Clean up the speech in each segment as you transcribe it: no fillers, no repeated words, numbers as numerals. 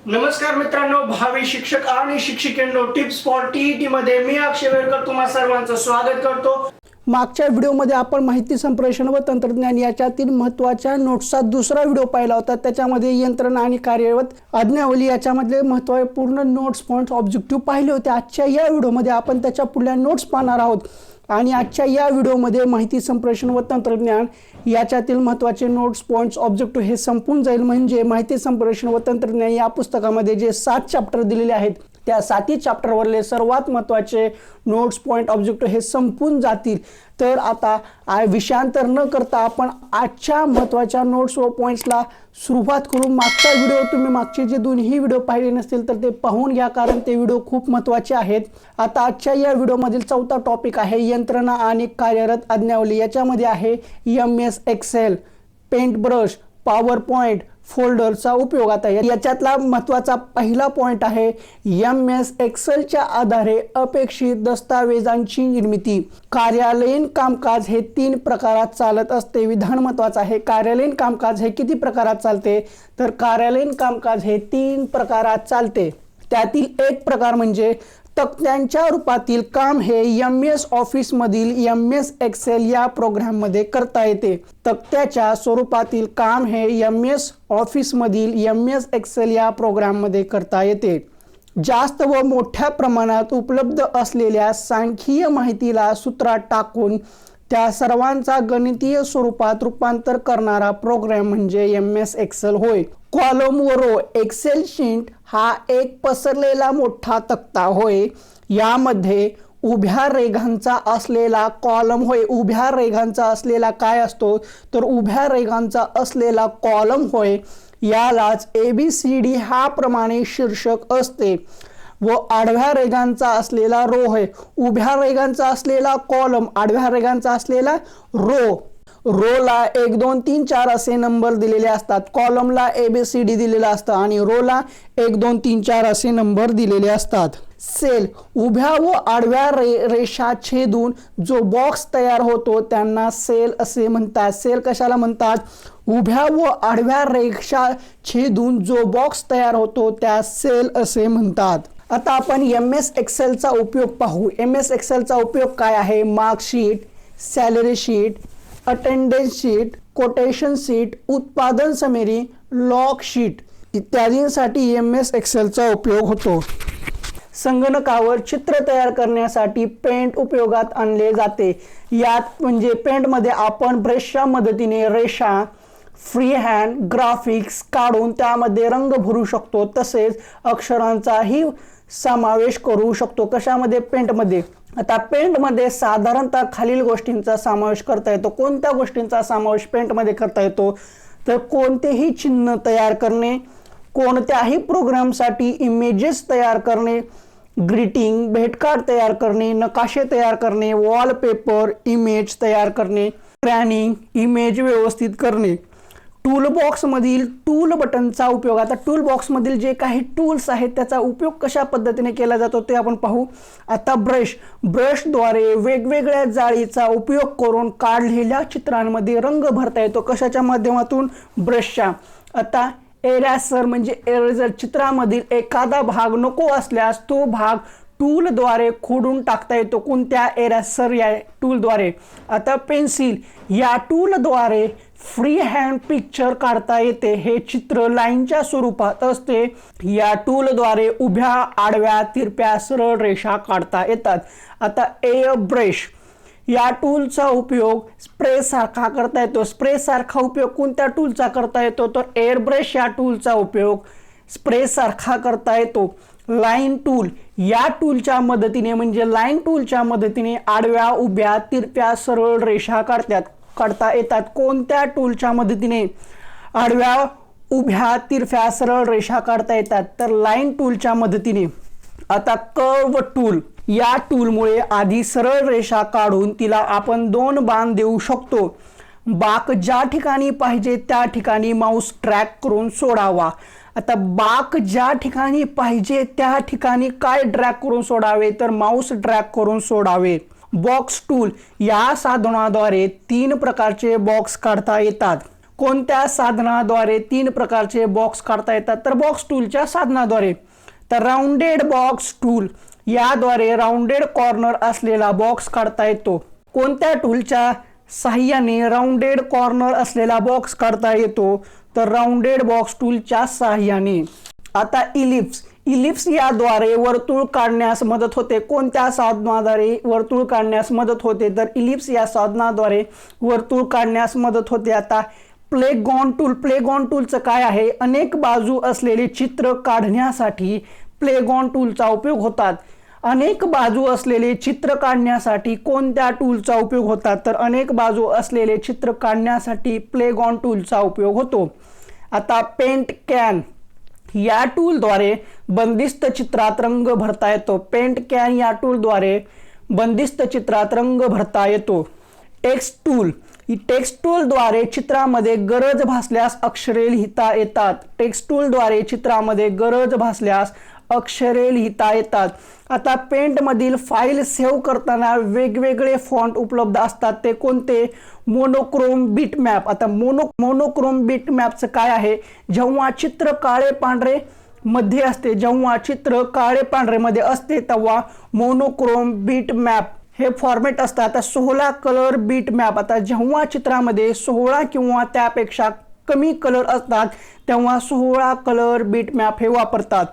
नमस्कार मित्रांनो, भावी शिक्षक आणि शिक्षिकेंनो, टिप्स फॉर टीईटी मध्ये मी अक्षय वेरकर तुम्हा सर्वांचं स्वागत करतो। मागच्या व्हिडिओमध्ये आपण माहिती संप्रेषण व तंत्रज्ञान याच्यातील महत्त्वाच्या नोट्सचा दुसरा व्हिडिओ पाहिला होता। त्याच्यामध्ये यंत्रणा आणि कार्यरत आज्ञावली याच्यामधले महत्त्वपूर्ण नोट्स पॉइंट्स ऑब्जेक्टिव्ह पाहिले होते। आजच्या या व्हिडिओमध्ये आपण त्याच्या पुढल्या नोट्स पाहणार आहोत आणि आजच्या या व्हिडिओमध्ये माहिती संप्रेषण व तंत्रज्ञान याच्यातील महत्त्वाचे नोट्स पॉइंट्स ऑब्जेक्टिव्ह हे संपून जाईल। म्हणजे माहिती संप्रेषण व तंत्रज्ञान या पुस्तकामध्ये जे 7 चॅप्टर दिलेले आहेत त्या 7 चॅप्टरवरले सर्वात महत्त्वाचे नोट्स पॉइंट ऑब्जेक्टिव्ह हे संपून जातील। तर आता विषयांतर न करता आपण आजच्या महत्त्वाच्या नोट्स व पॉइंट्सला सुरुवात करू। मागचा व्हिडिओ तुम्ही मागचे जे दोन्ही व्हिडिओ पाहिले नसतील तर ते पाहून घ्या, कारण ते व्हिडिओ खूप महत्त्वाचे आहेत। आता आजच्या या व्हिडिओमधील चौथा टॉपिक आहे यंत्रणा आणि कार्यरत आज्ञावली। याच्यामध्ये आहे MS Excel, paint brush, PowerPoint, फोल्डरचा उपयोग। आता याच्यातला महत्त्वाचा पहिला पॉइंट आहे MS एक्सेलच्या आधारे अपेक्षित दस्तावेजांची निर्मिती। कार्यालयीन कामकाज हे 3 प्रकारात चालत असते। विधान महत्त्वाचं आहे, कार्यालयीन कामकाज हे किती प्रकारात चालते, तर कार्यालयीन कामकाज हे 3 प्रकारात चालते। त्यातील एक प्रकार म्हणजे तक्त्यांच्या रूपातील काम हे MS ऑफिस मधील MS एक्सेल या प्रोग्राम मध्ये करता येते। तक्त्याच्या स्वरूपातील काम हे MS ऑफिस मधील MS एक्सेल या प्रोग्राम मध्ये करता येते। जास्त व मोठ्या प्रमाणात उपलब्ध असलेल्या सांख्यिकीय माहितीला सूत्रात टाकून त्या सर्वांचा गणितीय स्वरूपात रूपांतर करणारा प्रोग्राम म्हणजे MS एक्सेल होय। कॉलम व रो एक्सेल शीट हा एक पसरलेला मोठा तक्ता होय। यामध्ये उभ्या रेघांचा असलेला कॉलम होय। उभ्या रेघांचा असलेला काय असतो, तर उभ्या रेघांचा असलेला कॉलम होय। यालाच ABCD हा प्रमाणे शीर्षक असते व आडव्या रेघांचा असलेला रो होय। उभ्या रेघांचा असलेला कॉलम, आडव्या रेघांचा असलेला रो। रोला 1 2 3 4 असे नंबर दिलेले असतात। कॉलमला ABCD दिलेला असतं आणि रोला 1 2 3 4 असे नंबर दिलेले असतात। सेल, उभ्या व आडव्या रेषा छेदून जो बॉक्स तयार होतो त्यांना सेल असे म्हणतात। सेल कशाला म्हणतात, उभ्या व आडव्या रेषा छेदून जो बॉक्स तयार होतो त्या सेल असे म्हणतात। आता आपण MS एक्सेलचा उपयोग पाहू। MS एक्सेलचा उपयोग काय आहे, marksheet, salary sheet, attendance sheet, quotation sheet, उत्पादन समेरी, लॉग शीट इत्यादींसाठी MS एक्सेलचा उपयोग होतो। संगणकावर चित्र तयार करण्यासाठी पेंट उपयोगात आणले जाते। यात म्हणजे पेंटमध्ये आपण ब्रशच्या मदतीने रेषा, फ्री हँड ग्राफिक्स काढून त्यामध्ये रंग भरू शकतो। तसेच अक्षरांचाही समावेश करू शकतो। कशामध्ये, पेंटमध्ये। आता पेंटमध्ये साधारणतः खालील गोष्टींचा समावेश करता येतो। कोणत्या गोष्टींचा समावेश पेंटमध्ये करता येतो, तर कोणतेही चिन्ह तयार करणे, कोणत्याही प्रोग्रामसाठी इमेजेस तयार करणे, ग्रीटिंग भेटकार्ड तयार करणे, नकाशे तयार करणे, वॉलपेपर इमेज तयार करणे, स्कॅनिंग इमेज व्यवस्थित करणे। टूल बॉक्स मधील टूल बटनचा उपयोग। आता टूल बॉक्स मधील जे काही टूल्स आहेत त्याचा उपयोग कशा पद्धतीने केला जातो ते आपण पाहू। आता ब्रशद्वारे वेगवेगळ्या जाळीचा उपयोग करून काढलेल्या चित्रांमध्ये रंग भरता येतो। कशाच्या माध्यमातून, ब्रशच्या। आता इरेजर म्हणजे इरेजर, चित्रामधील एखादा भाग नको असल्यास तो भाग टूलद्वारे खोडून टाकता येतो। कोणत्या, इरेजर या टूलद्वारे। आता पेन्सिल, या टूलद्वारे फ्री हँड पिक्चर काढता येते। हे चित्र लाईनच्या स्वरूपात असते। या टूलद्वारे उभ्या, आडव्या, तिरप्या, सरळ रेषा काढता येतात। आता एअर ब्रश, या टूलचा उपयोग स्प्रे सारखा करता येतो। स्प्रे सारखा उपयोग कोणत्या टूलचा करता येतो, तर एअर ब्रश या टूलचा उपयोग स्प्रे सारखा करता येतो। लाईन टूल, या टूलच्या मदतीने म्हणजे लाईन टूलच्या मदतीने आडव्या, उभ्या, तिरप्या, सरळ रेषा काढता येतात। कोणत्या टूलच्या मदतीने आडव्या, उभ्या, तिरप्या, सरळ रेषा काढता येतात, तर लाईन टूलच्या मदतीने। आता कर्व टूल, या टूलमुळे आधी सरळ रेषा काढून तिला आपण 2 बाण देऊ शकतो। बाक ज्या ठिकाणी पाहिजे त्या ठिकाणी माऊस ड्रॅग करून सोडावा। आता बाक ज्या ठिकाणी पाहिजे त्या ठिकाणी काय ड्रॅग करून सोडावे, तर माऊस ड्रॅग करून सोडावे। बॉक्स टूल, या साधनाद्वारे 3 प्रकारचे बॉक्स काढता येतात। कोणत्या साधनाद्वारे 3 प्रकारचे बॉक्स काढता येतात? तर बॉक्स टूलच्या साधनाद्वारे. तर राऊंडेड बॉक्स टूल याद्वारे राऊंडेड कॉर्नर असलेला बॉक्स काढता येतो. कोणत्या टूलच्या साहाय्याने राऊंडेड कॉर्नर असलेला बॉक्स काढता येतो? तर राऊंडेड बॉक्स टूलच्या साहाय्याने. आता इलिप्स याद्वारे वर्तुळ काढण्यास मदत होते. कोणत्या साधनाद्वारे वर्तुळ काढण्यास मदत होते? तर इलिप्स या साधनाद्वारे वर्तुळ काढण्यास मदत होते. आता प्लेगॉन टूलचं काय आहे? अनेक बाजू असलेले चित्र काढण्यासाठी प्लेगॉन टूलचा उपयोग होतात. अनेक बाजू असलेले चित्र काढण्यासाठी कोणत्या टूलचा उपयोग होतात? तर अनेक बाजू असलेले चित्र काढण्यासाठी प्लेगॉन टूलचा उपयोग होतो. आता पेंट कॅन या टूलद्वारे बंदिस्त चित्रात रंग भरता येतो. पेंट कॅन या टूलद्वारे बंदिस्त चित्रात रंग भरता येतो. टेक्स्ट टूलद्वारे चित्रामध्ये गरज भासल्यास अक्षरे लिहिता येतात. टेक्स्ट टूलद्वारे चित्रामध्ये गरज भासल्यास अक्षरे लिहिता येतात. आता पेंटमधील फाईल सेव्ह करताना वेगवेगळे फॉन्ट उपलब्ध असतात. ते कोणते? Monochrome bitmap. आता मोनोक्रोम बिटमॅपचं काय आहे? जेव्हा चित्र काळे पांढरे मध्ये असते, जेव्हा चित्र काळे पांढरे मध्ये असते तेव्हा मोनोक्रोम बिटमॅप हे फॉर्मॅट असतात. आता 16 कलर बिटमॅप. आता जेव्हा चित्रामध्ये 16 किंवा त्यापेक्षा कमी कलर असतात तेव्हा 16 कलर बिटमॅप हे वापरतात.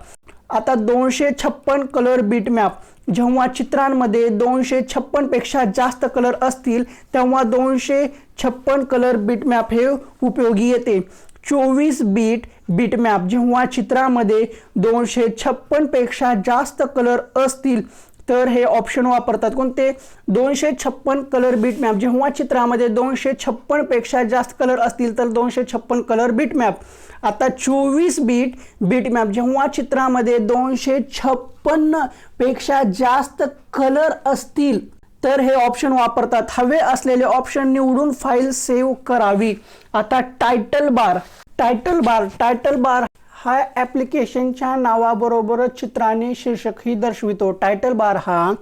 आता 256 कलर बिटमॅप. जेव्हा चित्रांमध्ये 256 पेक्षा जास्त कलर असतील तेव्हा 256 कलर बिटमॅप हे उपयोगी येते. 24 बीट बिटमॅप. जेव्हा चित्रामध्ये 256 पेक्षा जास्त कलर असतील तर हे ऑप्शन वापरतात. कोणते? 256 कलर बिटमॅप. जेव्हा चित्रामध्ये 256 पेक्षा जास्त कलर असतील तर 256 कलर बिटमॅप. आता 24 बीट बिटमॅप. जेव्हा चित्रामध्ये 256 पेक्षा जास्त कलर असतील तर हे ऑप्शन वापरतात. हवे असलेले ऑप्शन निवडून फाईल सेव्ह करावी. आता टायटल बार हा ॲप्लिकेशनच्या नावाबरोबरच चित्राने शीर्षकही दर्शवितो. टायटल बार हा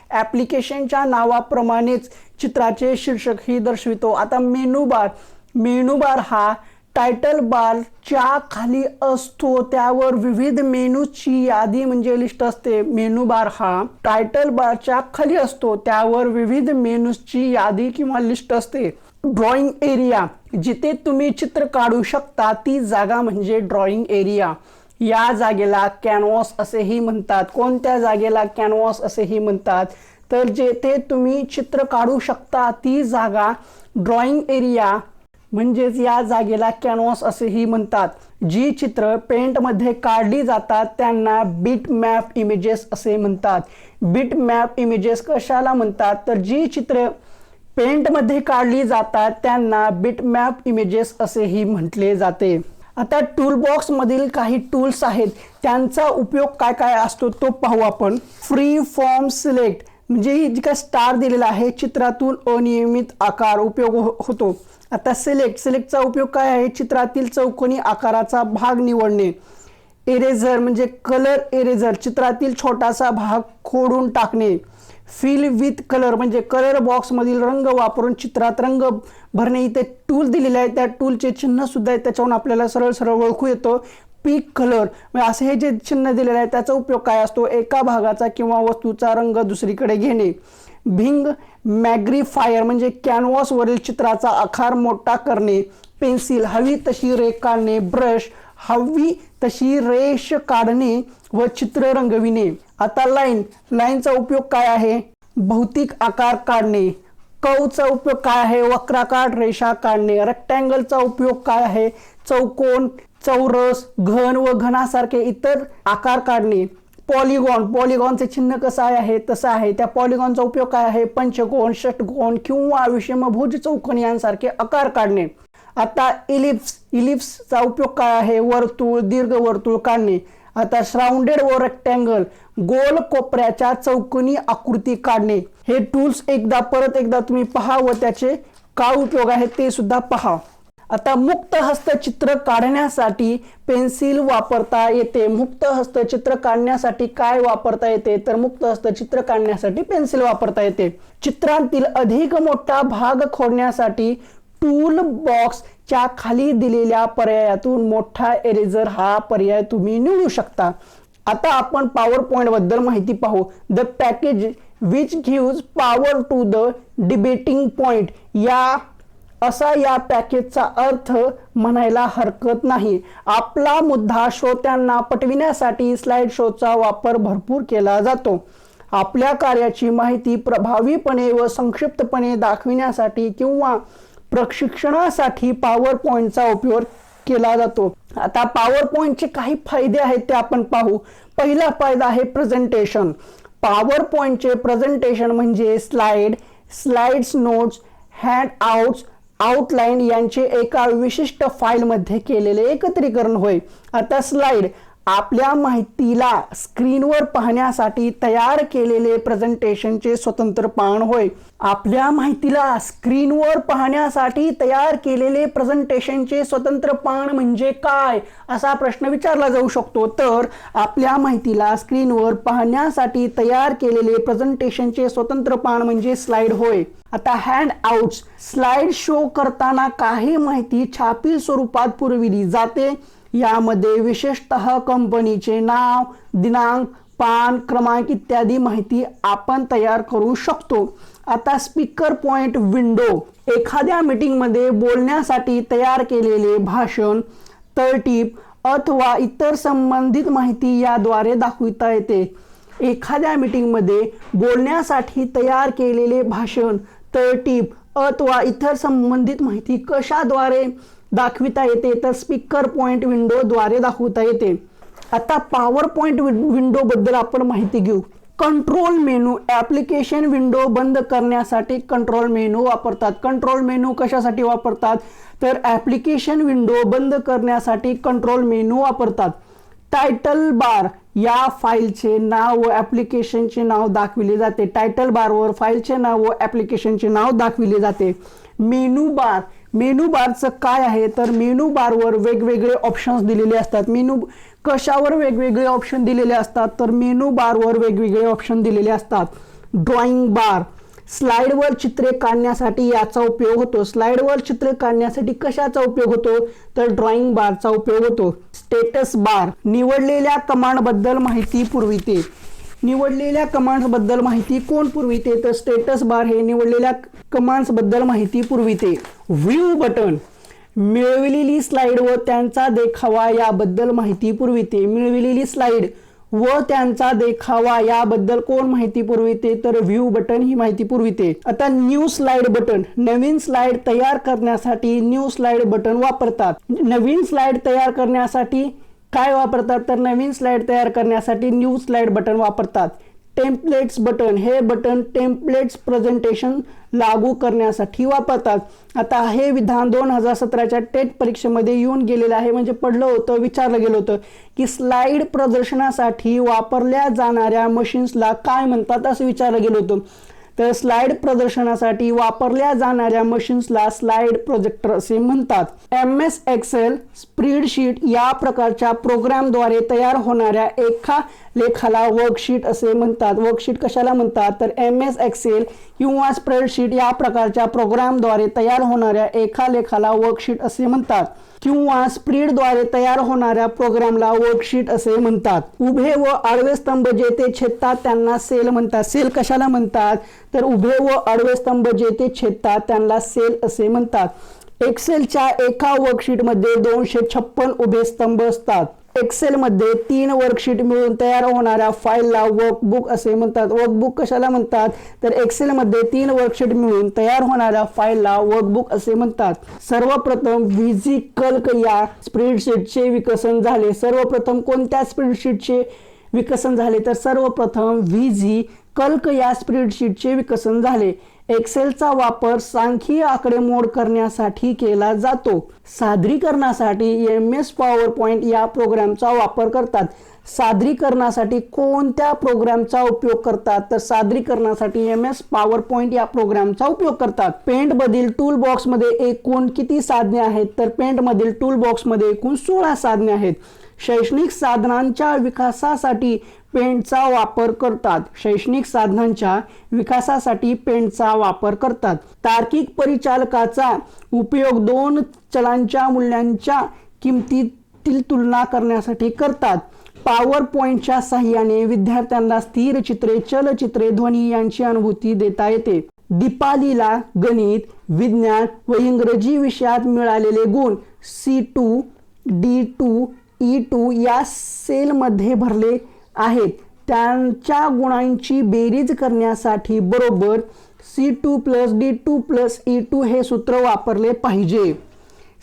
ॲप्लिकेशनच्या नावाप्रमाणेच चित्राचे शीर्षकही दर्शवितो. आता मेनू बार हा टायटल बारच्या खाली असतो. त्यावर विविध मेनूची यादी म्हणजे लिस्ट असते. मेनू बार हा टायटल बारच्या खाली असतो. त्यावर विविध मेनूची यादी किंवा लिस्ट असते. Drawing area. जिथे तुम्ही चित्र काढू शकता ती जागा म्हणजे ड्रॉइंग एरिया. या जागेला कॅनव्हास असेही म्हणतात. कोणत्या जागेला कॅनव्हास असेही म्हणतात? तर जेथे तुम्ही चित्र काढू शकता ती जागा ड्रॉइंग एरिया म्हणजेच या जागेला कॅनव्हास असेही म्हणतात. जी चित्र पेंटमध्ये काढली जातात त्यांना बिटमॅप इमेजेस असे म्हणतात. बिटमॅप इमेजेस कशाला म्हणतात? तर जी चित्र पेंटमध्ये काढली जातात त्यांना बिटमॅप इमेजेस असेही म्हटले जाते. आता टूलबॉक्स मधील काही टूल्स आहेत त्यांचा उपयोग काय काय असतो तो पाहू आपण. फ्री फॉर्म सिलेक्ट म्हणजे जी काय स्टार दिलेला आहे चित्रातून अनियमित आकार उपयोग होतो. आता सिलेक्टचा उपयोग काय आहे? चित्रातील चौकोनी आकाराचा भाग निवडणे. इरेझर म्हणजे कलर इरेझर चित्रातील छोटासा भाग खोडून टाकणे. फिल विथ कलर म्हणजे कलर बॉक्स मधील रंग वापरून चित्रात रंग भरणे. इथे टूल दिलेले आहे त्या टूलचे चिन्ह सुद्धा आहे त्याच्यावरून आपल्याला सरळ ओळखू येतो. पिक कलर म्हणजे असे हे जे चिन्ह दिलेले आहे त्याचा उपयोग काय असतो? एका भागाचा किंवा वस्तूचा रंग दुसरीकडे घेणे. भिंग मॅग्निफायर म्हणजे कॅनव्हासवरील चित्राचा आकार मोठा करणे. पेन्सिल हवी तशी रेख काढणे. ब्रश हवी तशी रेष काढणे व चित्र रंगविणे. आता लाईनचा उपयोग काय आहे? भौतिक आकार काढणे. कर्वचा उपयोग काय आहे? वक्राकार रेषा काढणे. रेक्टँगलचा उपयोग काय आहे? चौकोन, चौरस, घन व घनासारखे इतर आकार काढणे. पॉलिगॉनचे चिन्ह कसं आहे तसं आहे. त्या पॉलिगॉनचा उपयोग काय आहे? पंचकोन, षटकोन किंवा विषमभुज चौकोन यांसारखे आकार काढणे. आता इलिप्सचा उपयोग काय आहे? वर्तुळ, दीर्घवर्तुळ काढणे. आता राउंडेड व रेक्टँगल गोल कोपऱ्याच्या चौकोनी आकृती काढणे. हे टूल्स परत एकदा तुम्ही पहा व त्याचे काय उपयोग आहे ते सुद्धा पहा. आता मुक्त हस्त चित्र काढण्यासाठी पेन्सिल वापरता येते. मुक्त हस्त चित्र काढण्यासाठी काय वापरता येते? तर मुक्त हस्त चित्र काढण्यासाठी पेन्सिल वापरता येते. चित्रांतील अधिक मोठा भाग खोडण्यासाठी टूल बॉक्स च्या खाली दिलेल्या पर्यायातून मोठा इरेजर हा पर्याय तुम्ही निवडू शकता. आता आपण पॉवर पॉइंट बद्दल माहिती पाहू. The package which gives power to the debating point या पॅकेजचा अर्थ म्हणायला हरकत नाही. आपला मुद्दा श्रोत्यांना पटविण्यासाठी स्लाइड शोचा वापर भरपूर केला जातो. आपल्या कार्याची माहिती प्रभावीपणे व संक्षिप्तपणे दाखविण्यासाठी किंवा प्रशिक्षणासाठी पॉवर पॉइंटचा उपयोग केला जातो. आता पॉवर पॉइंटचे काही फायदे आहेत ते आपण पाहू. पहिला फायदा आहे प्रेझेंटेशन. पॉवर पॉइंटचे प्रेझेंटेशन म्हणजे स्लाइड्स, नोट्स, हँडआउट्स, आउटलाईन यांचे एका विशिष्ट फाईलमध्ये केलेले एकत्रीकरण होय. आता स्लाइड आपल्या माहितीला स्क्रीनवर पाहण्यासाठी तयार केलेले प्रेझेंटेशनचे स्वतंत्र पान होय. आपल्या माहितीला स्क्रीनवर पाहण्यासाठी तयार केलेले प्रेझेंटेशनचे स्वतंत्र पान म्हणजे काय असा प्रश्न विचारला जाऊ शकतो. तर आपल्या माहितीला स्क्रीनवर पाहण्यासाठी तयार केलेले प्रेझेंटेशनचे स्वतंत्र पान म्हणजे स्लाइड होय. आता हँड आउट्स, स्लाइड शो करताना काही माहिती छापील स्वरूपात पुरविली जाते. यामध्ये विशेषतः कंपनीचे नाव, दिनांक, पान क्रमांक इत्यादी माहिती आपण तयार करू शकतो. आता स्पीकर पॉइंट विंडो, एखाद्या मीटिंगमध्ये बोलण्यासाठी तयार केलेले भाषण, तरटीप अथवा इतर संबंधित माहिती याद्वारे दाखविता येते. एखाद्या मीटिंगमध्ये बोलण्यासाठी तयार केलेले भाषण, तरटीप अथवा इतर संबंधित माहिती कशाद्वारे दाखविता येते तर स्पीकर पॉइंट विंडोद्वारे दाखवता येते. आता पॉवर पॉइंट विंडो बद्दल आपण माहिती घेऊ. कंट्रोल मेनू, ॲप्लिकेशन विंडो बंद करण्यासाठी कंट्रोल मेनू वापरतात. कंट्रोल मेनू कशासाठी वापरतात तर ॲप्लिकेशन विंडो बंद करण्यासाठी कंट्रोल मेनू वापरतात. टायटल बार, या फाईलचे नाव व ॲप्लिकेशनचे नाव दाखविले जाते. टायटल बारवर फाईलचे नाव व ॲप्लिकेशनचे नाव दाखविले जाते. मेनू बार, मेनू बारचं काय आहे तर मेनू बारवर वेगवेगळे ऑप्शन्स दिलेले असतात. मेनू कशावर वेगवेगळे ऑप्शन दिलेले असतात तर मेनू बारवर वेगवेगळे ऑप्शन दिलेले असतात. ड्रॉइंग बार, स्लाइडवर चित्रे काढण्यासाठी याचा उपयोग होतो. स्लाइडवर चित्रे काढण्यासाठी कशाचा उपयोग होतो तर ड्रॉइंग बारचा उपयोग होतो. स्टेटस बार, निवडलेल्या कमांडबद्दल माहिती पुरविते. निवडलेल्या कमांड्सबद्दल माहिती कोण पुरविते तर स्टेटस बार हे निवडलेल्या कमांड्सबद्दल माहिती पुरविते. व्ह्यू बटन, मिळविलेली स्लाइड व त्यांचा देखावा याबद्दल माहिती पुरविते. मिळविलेली स्लाइड व त्यांचा देखावा याबद्दल कोण माहिती पुरविते तर व्ह्यू बटन ही माहिती पुरविते. आता न्यू स्लाइड बटन, नवीन स्लाइड तयार करण्यासाठी न्यू स्लाइड बटन वापरतात. नवीन स्लाइड तयार करण्यासाठी काय वापरतात तर नवीन स्लाइड तयार करण्यासाठी न्यू स्लाइड बटन वापरतात. टेम्पलेट्स बटन, हे बटन टेम्पलेट्स प्रेझेंटेशन लागू करण्यासाठी वापरतात. आता हे विधान 2017च्या टेट परीक्षेमध्ये येऊन गेलेलं आहे. म्हणजे पडलं होतं, विचारलं गेलं होतं की स्लाइड प्रदर्शनासाठी वापरल्या जाणाऱ्या मशीन्सला काय म्हणतात असं विचारलं गेलं होतं. तर स्लाइड प्रदर्शनासाठी वापरल्या जाणाऱ्या मशीन्सला स्लाइड प्रोजेक्टर असे म्हणतात. MS एक्सेल, स्प्रेडशीट या प्रकारच्या प्रोग्रामद्वारे तयार होणाऱ्या एका लेखाला वर्कशीट असे म्हणतात. वर्कशीट कशाला म्हणतात तर MS एक्सेल किंवा स्प्रेडशीट या प्रकारच्या प्रोग्रामद्वारे तयार होणाऱ्या एका लेखाला वर्कशीट असे म्हणतात. किंवा स्प्रेडद्वारे तयार होणाऱ्या प्रोग्रामला वर्कशीट असे म्हणतात. उभे व आडवे स्तंभ जेथे छेदतात त्यांना सेल म्हणतात. सेल कशाला म्हणतात तर उभे व आडवे स्तंभ जेथे छेदतात त्यांना सेल असे म्हणतात. एक्सेलच्या एका वर्कशीटमध्ये 256 उभे स्तंभ असतात. एक्सेलमध्ये 3 वर्कशीट मिळून तयार होणाऱ्या फाईलला वर्कबुक असे म्हणतात. वर्कबुक कशाला म्हणतात तर एक्सेलमध्ये 3 वर्कशीट मिळून तयार होणाऱ्या फाईलला वर्कबुक असे म्हणतात. सर्वप्रथम व्हीजी कल्क या स्प्रेडशीटचे विकसन झाले. सर्वप्रथम कोणत्या स्प्रेडशीटचे विकसन झाले तर सर्वप्रथम व्हीजी कल्क या स्प्रेडशीटचे विकसन झाले. एक्सेलचा वापर सांख्यिकीय आकडेमोड करण्यासाठी केला जातो. सादरीकरणासाठी MS पॉवर पॉइंट या प्रोग्रामचा वापर करतात. सादरीकरणासाठी कोणत्या प्रोग्रामचा उपयोग करतात तर सादरीकरणासाठी MS पॉवर पॉइंट या प्रोग्रामचा उपयोग करतात. पेंटमधील टूल बॉक्समध्ये एकूण किती साधने आहेत तर पेंटमधील टूल बॉक्समध्ये एकूण 16 साधने आहेत. शैक्षणिक साधनांच्या विकासासाठी पेंटचा वापर करतात. शैक्षणिक साधनांच्या विकासासाठी पेंटचा वापर करतात. तार्किक परिचालकाचा उपयोग दोन चलांच्या मूल्यांच्या किमतीतील तुलना करण्यासाठी करतात. पॉवर पॉइंटच्या साहाय्याने विद्यार्थ्यांना स्थिर चित्रे, चलचित्रे, ध्वनी यांची अनुभूती देता येते. दीपालीला गणित, विज्ञान व इंग्रजी विषयात मिळालेले गुण C2, D2, E2 या सेलमध्ये भरले आहेत. त्यांच्या गुणांची बेरीज करण्यासाठी बरोबर C2 + D2 + E2 हे सूत्र वापरले पाहिजे.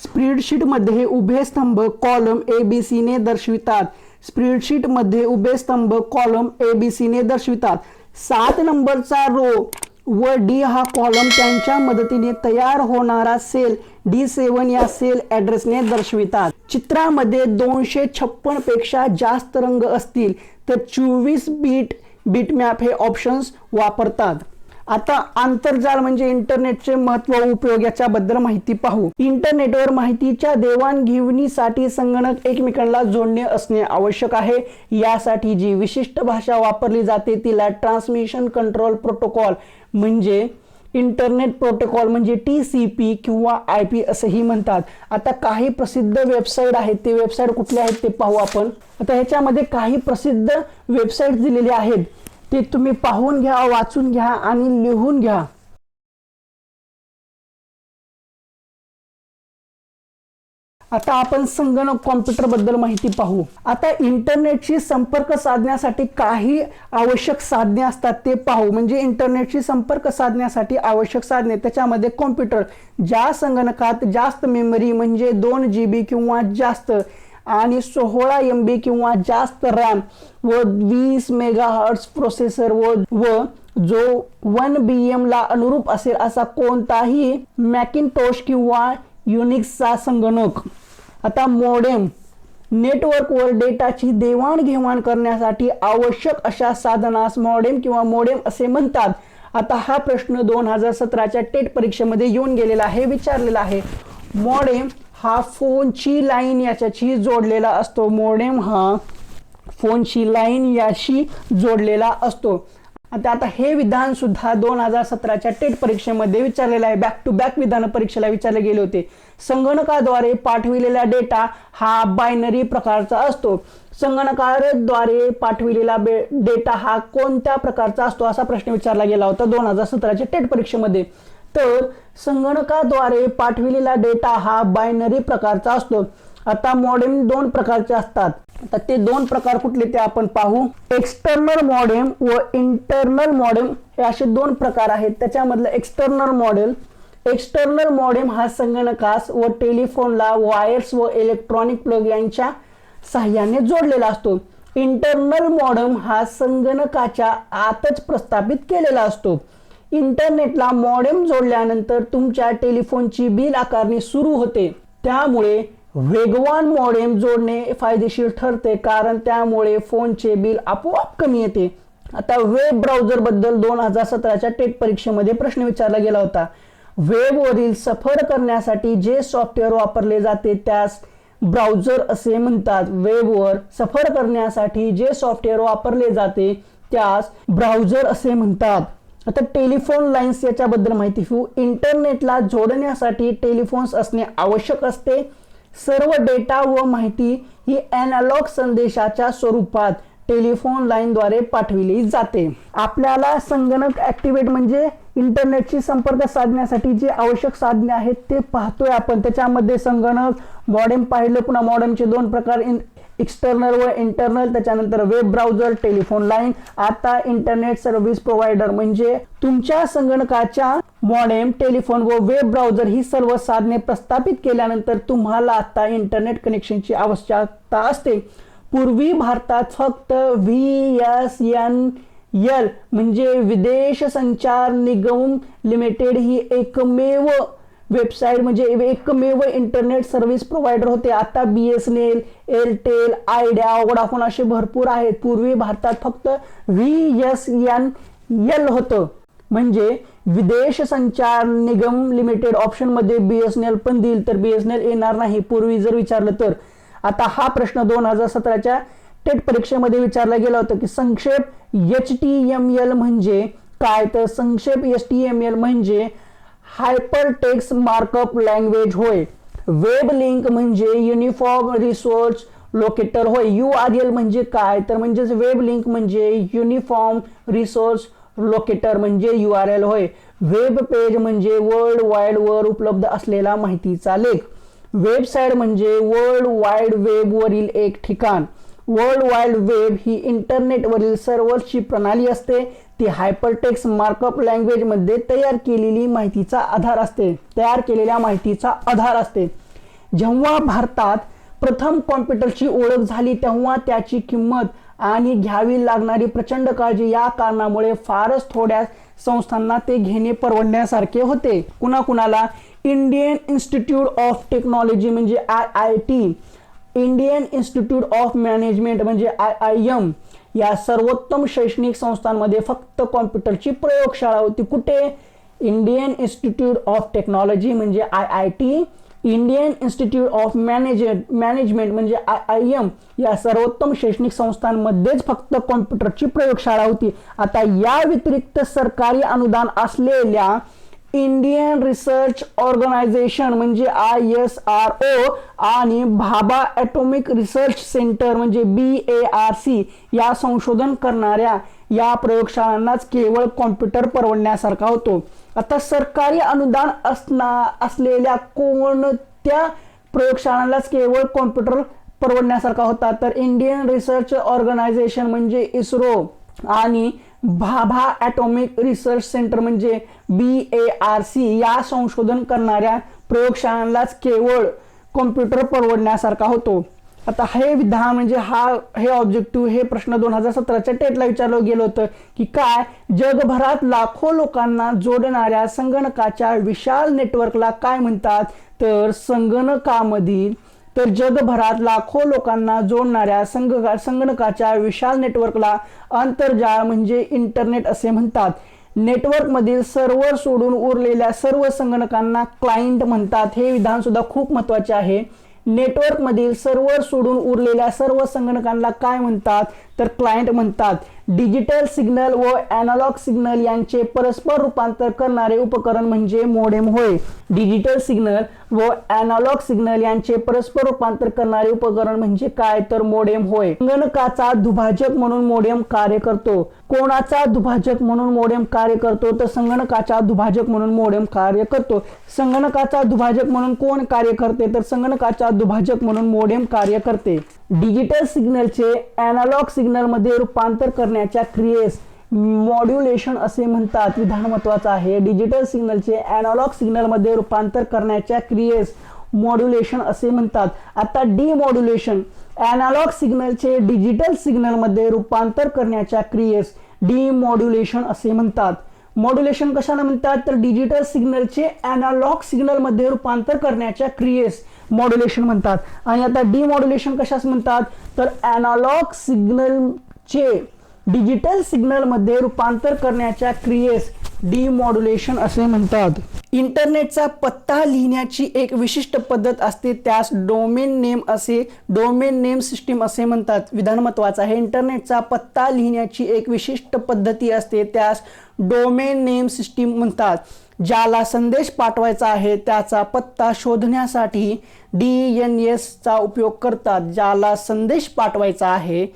स्प्रेडशीटमध्ये उभे स्तंभ कॉलम ABC ने दर्शवितात. स्प्रेडशीटमध्ये उभे स्तंभ कॉलम ABC ने दर्शवितात. 7 नंबरचा रो व D हा कॉलम त्यांच्या मदतीने तयार होणारा सेल D7 या सेल ॲड्रेसने दर्शवितात. चित्रामध्ये 256 पेक्षा जास्त रंग असतील तर 24 बिटमॅप हे ऑप्शन्स वापरतात. आता आंतरजाल म्हणजे इंटरनेटचे महत्त्व व उपयोग याच्याबद्दल माहिती पाहू. इंटरनेटवर माहितीच्या देवाणघेवाणीसाठी संगणक एकमेकांना जोडणे असणे आवश्यक आहे. यासाठी जी विशिष्ट भाषा वापरली जाते तिला ट्रान्समिशन कंट्रोल प्रोटोकॉल म्हणजे इंटरनेट प्रोटोकॉल म्हणजे TCP किंवा IP असेही म्हणतात. आता काही प्रसिद्ध वेबसाईट आहेत, ते वेबसाईट कुठले आहेत ते पाहू आपण. आता ह्याच्यामध्ये काही प्रसिद्ध वेबसाईट दिलेले आहेत, ते तुम्ही पाहून घ्या, वाचून घ्या आणि लिहून घ्या. आता आपण संगणक कॉम्प्युटर बद्दल माहिती पाहू. आता इंटरनेटशी संपर्क साधण्यासाठी काही आवश्यक साधने असतात ते पाहू. म्हणजे इंटरनेटशी संपर्क साधण्यासाठी आवश्यक साधने, त्याच्यामध्ये कॉम्प्युटर, ज्या संगणकात जास्त मेमरी म्हणजे 2 GB किंवा जास्त आणि 16 MB किंवा जास्त रॅम व 20 MHz प्रोसेसर व जो 1 BM ला अनुरूप असेल असा कोणताही मॅकिंटोश किंवा युनिक्सचा संगणक. आता मॉडेम, नेटवर्कवर डेटाची देवाणघेवाण करण्यासाठी आवश्यक अशा साधनास मॉडेम किंवा मोडेम असे म्हणतात. आता हा प्रश्न 2017च्या टेट परीक्षेमध्ये येऊन गेलेला आहे, विचारलेला आहे. मॉडेम हा फोनची लाईन याच्याशी जोडलेला असतो. मॉडेम हा फोनची लाईन याशी जोडलेला असतो. आता हे विधान सुद्धा 2017च्या टेट परीक्षेमध्ये विचारलेलं आहे. बॅक टू बॅक विधान परीक्षेला विचारले गेले होते. संगणकाद्वारे पाठविलेला डेटा हा बायनरी प्रकारचा असतो. संगणकाद्वारे पाठविलेला डेटा हा कोणत्या प्रकारचा असतो असा प्रश्न विचारला गेला होता 2017च्या टेट परीक्षेमध्ये. तर संगणकाद्वारे पाठविलेला डेटा हा बायनरी प्रकारचा असतो. आता मॉडेम 2 प्रकारचे असतात. आता ते 2 प्रकार कुठले ते आपण पाहू. एक्सटर्नल मॉडेम व इंटरनल मॉडेम हे असे 2 प्रकार आहेत. त्याच्यामधलं एक्सटर्नल मॉडेम हा संगणकास व टेलिफोनला वायर्स व इलेक्ट्रॉनिक प्लग यांच्या साहाय्याने जोडलेला असतो. इंटरनल मॉडेम हा संगणकाच्या आतच प्रस्थापित केलेला असतो. इंटरनेटला मॉडेम जोडल्यानंतर तुमच्या टेलिफोनची बिल आकारणी सुरू होते. त्यामुळे वेगवान मॉडेम जोडणे फायदेशीर ठरते, कारण त्यामुळे फोनचे बिल आपोआप कमी येते. आता वेब ब्राउझर बद्दल 2017च्या टेट परीक्षेमध्ये प्रश्न विचारला गेला होता. वेबवरील सफर करण्यासाठी जे सॉफ्टवेअर वापरले जाते त्यास ब्राउझर असे म्हणतात. वेबवर सफर करण्यासाठी जे सॉफ्टवेअर वापरले जाते त्यास ब्राउझर असे म्हणतात. आता टेलिफोन लाईन्स याच्याबद्दल माहिती घेऊ. इंटरनेटला जोडण्यासाठी टेलिफोन्स असणे आवश्यक असते. सर्व डेटा व माहिती ही ॲनालॉग संदेशाच्या स्वरूपात टेलिफोन लाईनद्वारे पाठविली जाते. आपल्याला संगणक ॲक्टिवेट म्हणजे इंटरनेटशी संपर्क साधण्यासाठी जे आवश्यक साधने आहेत ते पाहतोय आपण. त्याच्यामध्ये संगणक, मॉडेम पाहिलं, पुन्हा मॉडेमचे 2 प्रकार, एक्सटर्नल व इंटरनल, त्याच्यानंतर वेब ब्राउझर, टेलिफोन लाईन. आता इंटरनेट सर्व्हिस प्रोव्हायडर म्हणजे तुमच्या संगणकाच्या मॉडेम, टेलिफोन व वेब ब्राउझर ही सर्व साधने प्रस्थापित केल्यानंतर तुम्हाला आता इंटरनेट कनेक्शनची आवश्यकता असते. पूर्वी भारतात फक्त VSNL म्हणजे विदेश संचार निगम लिमिटेड ही एकमेव वेबसाईट म्हणजे एकमेव इंटरनेट सर्व्हिस प्रोव्हायडर होते. आता BSNL, एअरटेल, आयडिया, वोडाफोन असे भरपूर आहेत. पूर्वी भारतात फक्त VSNL होतं म्हणजे विदेश संचार निगम लिमिटेड. ऑप्शनमध्ये BSNL पण देईल तर BSNL येणार नाही पूर्वी जर विचारलं तर. आता हा प्रश्न 2017च्या टेट परीक्षेमध्ये विचारलं गेलं होतं की संक्षेप HTML म्हणजे काय, तर संक्षेप HTML म्हणजे हायपर टेक्स्ट मार्कअप लँग्वेज होय. वेब लिंक म्हणजे युनिफॉर्म रिसोर्स लोकेटर होय. URL म्हणजे काय, तर म्हणजेच वेब लिंक म्हणजे युनिफॉर्म रिसोर्स लोकेटर म्हणजे URL होय. वेब पेज म्हणजे वर्ल्ड वाईड वर उपलब्ध असलेला माहितीचा लेख. वेबसाईट म्हणजे वर्ल्ड वाईड वेब वरील एक ठिकाण. वर्ल्ड वाईड वेब ही इंटरनेटवरील सर्व्हर्सची प्रणाली असते. ती हायपरटेक्स्ट मार्कअप लँग्वेज मध्ये तयार केलेल्या माहितीचा आधार असते. जेव्हा भारतात प्रथम कॉम्प्युटरची ओळख झाली तेव्हा त्याची किंमत आणि घ्यावी लागणारी प्रचंड काळजी या कारणामुळे फारच थोड्या संस्थांना ते घेणे परवडण्यासारखे होते. कुणाकुणाला इंडियन इन्स्टिट्यूट ऑफ टेक्नॉलॉजी म्हणजे IIT, Indian institute of management म्हणजे IIM या सर्वोत्तम शैक्षणिक संस्थांमध्ये फक्त कॉम्प्युटरची प्रयोगशाळा होती. कुठे? इंडियन इन्स्टिट्यूट ऑफ टेक्नॉलॉजी म्हणजे IIT, Indian institute of management म्हणजे IIM या सर्वोत्तम शैक्षणिक संस्थांमध्येच फक्त कॉम्प्युटरची प्रयोगशाळा होती. आता या व्यतिरिक्त सरकारी अनुदान असलेल्या इंडियन रिसर्च ऑर्गनायझेशन म्हणजे ISRO आणि भाभा ॲटॉमिक रिसर्च सेंटर म्हणजे BARC या संशोधन करणाऱ्या या प्रयोगशाळांनाच केवळ कॉम्प्युटर परवडण्यासारखा होतो. आता सरकारी अनुदान असलेल्या कोणत्या प्रयोगशाळांनाच केवळ कॉम्प्युटर परवडण्यासारखा होता, तर इंडियन रिसर्च ऑर्गनायझेशन म्हणजे ISRO आणि भाभा ॲटॉमिक रिसर्च सेंटर म्हणजे BARC या संशोधन करणाऱ्या प्रयोगशाळांनाच केवळ कॉम्प्युटर परवडण्यासारखा होतो. आता हे विधान म्हणजे हे ऑब्जेक्टिव्ह हे प्रश्न 2017च्या टेटला विचारलं गेलं होतं की काय, जगभरात लाखो लोकांना जोडणाऱ्या संगणकाच्या विशाल नेटवर्कला काय म्हणतात, तर जगभरात लाखो लोकांना जोडणाऱ्या संगणकाच्या विशाल नेटवर्कला आंतरजाळ म्हणजे इंटरनेट असे म्हणतात. नेटवर्कमधील सर्व्हर सोडून उरलेल्या सर्व संगणकांना क्लायंट म्हणतात. हे विधान सुद्धा खूप महत्त्वाचे आहे. नेटवर्कमधील सर्व्हर सोडून उरलेल्या सर्व संगणकांना काय म्हणतात, तर क्लायंट म्हणतात. डिजिटल सिग्नल व ॲनालॉग सिग्नल यांचे परस्पर रूपांतर करणारे उपकरण म्हणजे मोडेम होय. डिजिटल सिग्नल व ॲनालॉग सिग्नल यांचे परस्पर रूपांतर करणारे उपकरण म्हणजे काय, तर मोडेम होय. संगणकाचा दुभाजक म्हणून मोडेम कार्य करतो. कोणाचा दुभाजक म्हणून मोडेम कार्य करतो, तर संगणकाचा दुभाजक म्हणून मोडेम कार्य करतो. संगणकाचा दुभाजक म्हणून कोण कार्य करते, तर संगणकाचा दुभाजक म्हणून मोडेम कार्य करते. डिजिटल सिग्नलचे ॲनालॉग सिग्नल मध्ये रूपांतर करण्याच्या क्रियेस मॉड्युलेशन असे म्हणतात. विधान महत्त्वाचं आहे. डिजिटल सिग्नलचे ॲनालॉग सिग्नल मध्ये रूपांतर करण्याच्या क्रियेस मॉड्युलेशन असे म्हणतात. आता डिमॉड्युलेशन ॲनालॉग सिग्नलचे डिजिटल सिग्नल मध्ये रूपांतर करण्याच्या क्रियेस डिमॉड्युलेशन असे म्हणतात. मॉड्युलेशन कशाला म्हणतात, तर डिजिटल सिग्नलचे ॲनालॉग सिग्नल मध्ये रूपांतर करण्याच्या क्रियेस मॉड्युलेशन म्हणतात. आणि आता डिमॉड्युलेशन कशास म्हणतात, तर ॲनालॉग सिग्नलचे डिजिटल सिग्नल मध्ये रूपांतर करण्याच्या क्रियेस डिमॉड्युलेशन असे म्हणतात. इंटरनेटचा पत्ता लिहिण्याची एक विशिष्ट पद्धत असते, त्यास डोमेन नेम सिस्टीम असे म्हणतात. विधान महत्त्वाचं आहे. इंटरनेटचा पत्ता लिहिण्याची एक विशिष्ट पद्धती असते, त्यास डोमेन नेम सिस्टीम म्हणतात. ज्याला संदेश पाठवायचा आहे त्याचा पत्ता शोधण्यासाठी DNS चा उपयोग करतात. ज्याला संदेश पाठवायचा आहे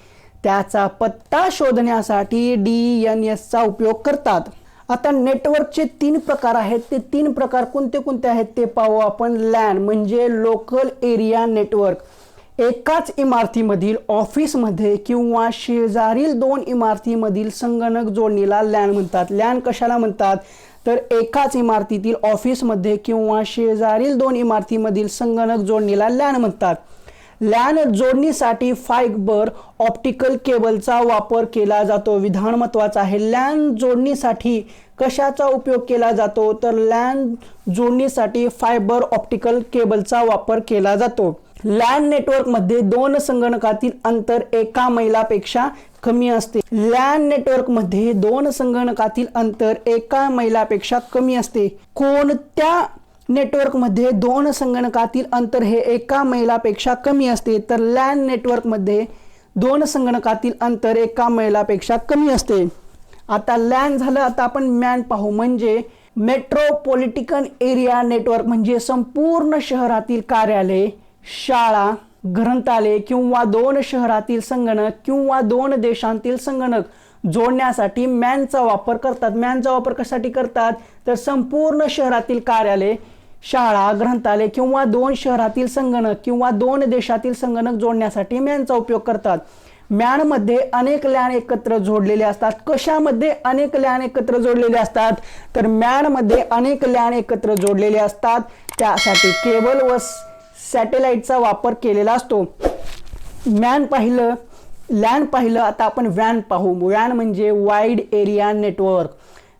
त्याचा पत्ता शोधण्यासाठी DNS चा उपयोग करतात. आता नेटवर्कचे 3 प्रकार आहेत. ते 3 प्रकार कोणते कोणते आहेत ते पाहू आपण. लॅन म्हणजे लोकल एरिया नेटवर्क. एकाच इमारतीमधील ऑफिसमध्ये किंवा शेजारील 2 इमारतीमधील संगणक जोडणीला लॅन म्हणतात. लॅन कशाला म्हणतात, तर एकाच इमारतीतील ऑफिसमध्ये किंवा शेजारील 2 इमारतीमधील संगणक जोडणीला लॅन म्हणतात. लॅन जोडणीसाठी फायबर ऑप्टिकल केबलचा वापर केला जातो. विधान महत्त्वाचं आहे. लॅन जोडणीसाठी कशाचा उपयोग केला जातो, तर लॅन जोडणीसाठी फायबर ऑप्टिकल केबलचा वापर केला जातो. लॅन नेटवर्कमध्ये 2 संगणकातील अंतर 1 मैलापेक्षा कमी असते. लॅन नेटवर्कमध्ये 2 संगणकातील अंतर 1 मैलापेक्षा कमी असते. कोणत्या नेटवर्कमध्ये 2 संगणकातील अंतर हे 1 मैलापेक्षा कमी असते, तर लॅन नेटवर्कमध्ये दोन संगणकातील अंतर एका मैलापेक्षा कमी असते. आता लॅन झालं. आता आपण मॅन पाहू. म्हणजे मेट्रोपॉलिटन एरिया नेटवर्क म्हणजे संपूर्ण शहरातील कार्यालय, शाळा, ग्रंथालय किंवा दोन शहरातील संगणक किंवा दोन देशांतील संगणक जोडण्यासाठी मॅनचा वापर करतात. मॅनचा वापर कशासाठी करतात तर संपूर्ण शहरातील कार्यालय, शाळा, ग्रंथालय किंवा दोन शहरातील संगणक किंवा दोन देशातील संगणक जोडण्यासाठी मॅनचा उपयोग करतात. मॅनमध्ये अनेक लॅन एकत्र जोडलेले असतात. कशामध्ये अनेक लॅन एकत्र जोडलेले असतात तर मॅनमध्ये अनेक लॅन एकत्र जोडलेले असतात. त्यासाठी केबल व सॅटेलाइटचा वापर केलेला असतो. मॅन पाहिलं, लॅन पाहिलं. आता आपण वॅन पाहू. वॅन म्हणजे वाईड एरिया नेटवर्क.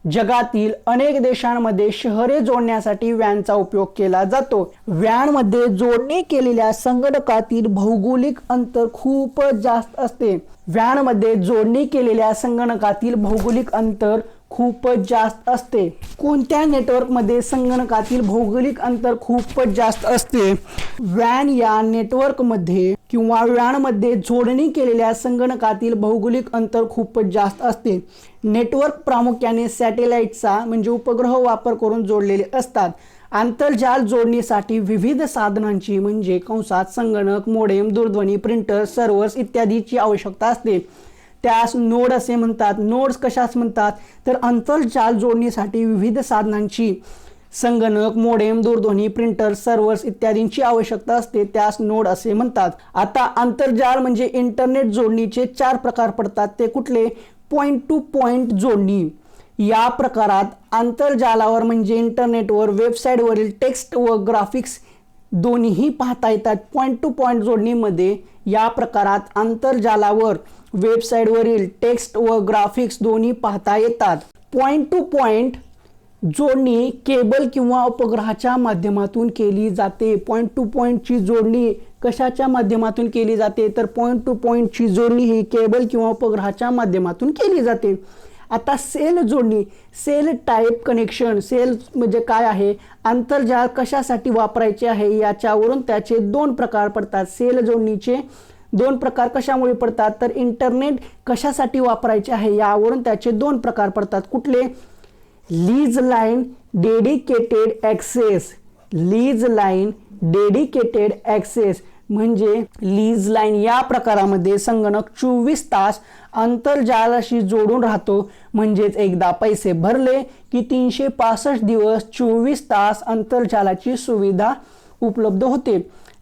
जगातील अनेक देशांमध्ये शहरे जोडण्यासाठी वॅनचा उपयोग केला जातो. वॅनमध्ये जोडणी केलेल्या संगणकातील भौगोलिक अंतर खूपच जास्त असते. वॅनमध्ये जोडणी केलेल्या संगणकातील भौगोलिक अंतर खूपच जास्त असते. कोणत्या नेटवर्कमध्ये संगणकातील भौगोलिक अंतर खूपच जास्त असते? वॅन या नेटवर्कमध्ये किंवा वॅनमध्ये जोडणी केलेल्या संगणकातील भौगोलिक अंतर खूपच जास्त असते. नेटवर्क प्रामुख्याने सॅटेलाइटचा म्हणजे उपग्रह वापर करून जोडलेले असतात. आंतरजाल जोडणीसाठी विविध साधनांची म्हणजे कंसात संगणक, मोडेम, दूरध्वनी, प्रिंटर, सर्व्हर्स इत्यादीची आवश्यकता असते. त्यास नोड असे म्हणतात. नोड्स कशास म्हणतात तर आंतरजाल जोडणीसाठी विविध साधनांची संगणक, मोडेम, दूरध्वनी, प्रिंटर, सर्व्हर्स इत्यादींची आवश्यकता असते. त्यास नोड असे म्हणतात. आता आंतरजाल म्हणजे इंटरनेट जोडणीचे 4 प्रकार पडतात. ते कुठले? पॉइंट टू पॉइंट जोडणी. या प्रकारात आंतरजालावर म्हणजे इंटरनेटवर वेबसाईटवरील टेक्स्ट व ग्राफिक्स दोन्हीही पाहता येतात. पॉइंट टू पॉइंट जोडणीमध्ये या प्रकारात आंतरजालावर वेबसाईटवरील टेक्स्ट व ग्राफिक्स दोन्ही पाहता येतात. पॉइंट टू पॉइंट जोडणी केबल किंवा उपग्रहाच्या माध्यमातून केली जाते. पॉइंट टू पॉइंटची जोडणी कशाच्या माध्यमातून केली जाते तर पॉइंट टू पॉइंटची जोडणी ही केबल किंवा उपग्रहाच्या माध्यमातून केली जाते. आता सेल जोडणी, सेल टाईप कनेक्शन. सेल म्हणजे काय आहे? आंतरजाल कशासाठी वापरायचे आहे याच्यावरून त्याचे 2 प्रकार पडतात. सेल जोडणीचे 2 प्रकार कशामुळे पडतात तर इंटरनेट कशासाठी वापरायचे आहे यावरून त्याचे 2 प्रकार पडतात. कुठले? Lease line, dedicated access. Lease line, dedicated access म्हणजे लीज लाईन या प्रकारामध्ये संगणक 24 तास आंतरजालाशी जोडून राहतो. म्हणजेच एकदा पैसे भरले की 365 दिवस 24 तास आंतरजालाची सुविधा उपलब्ध होते.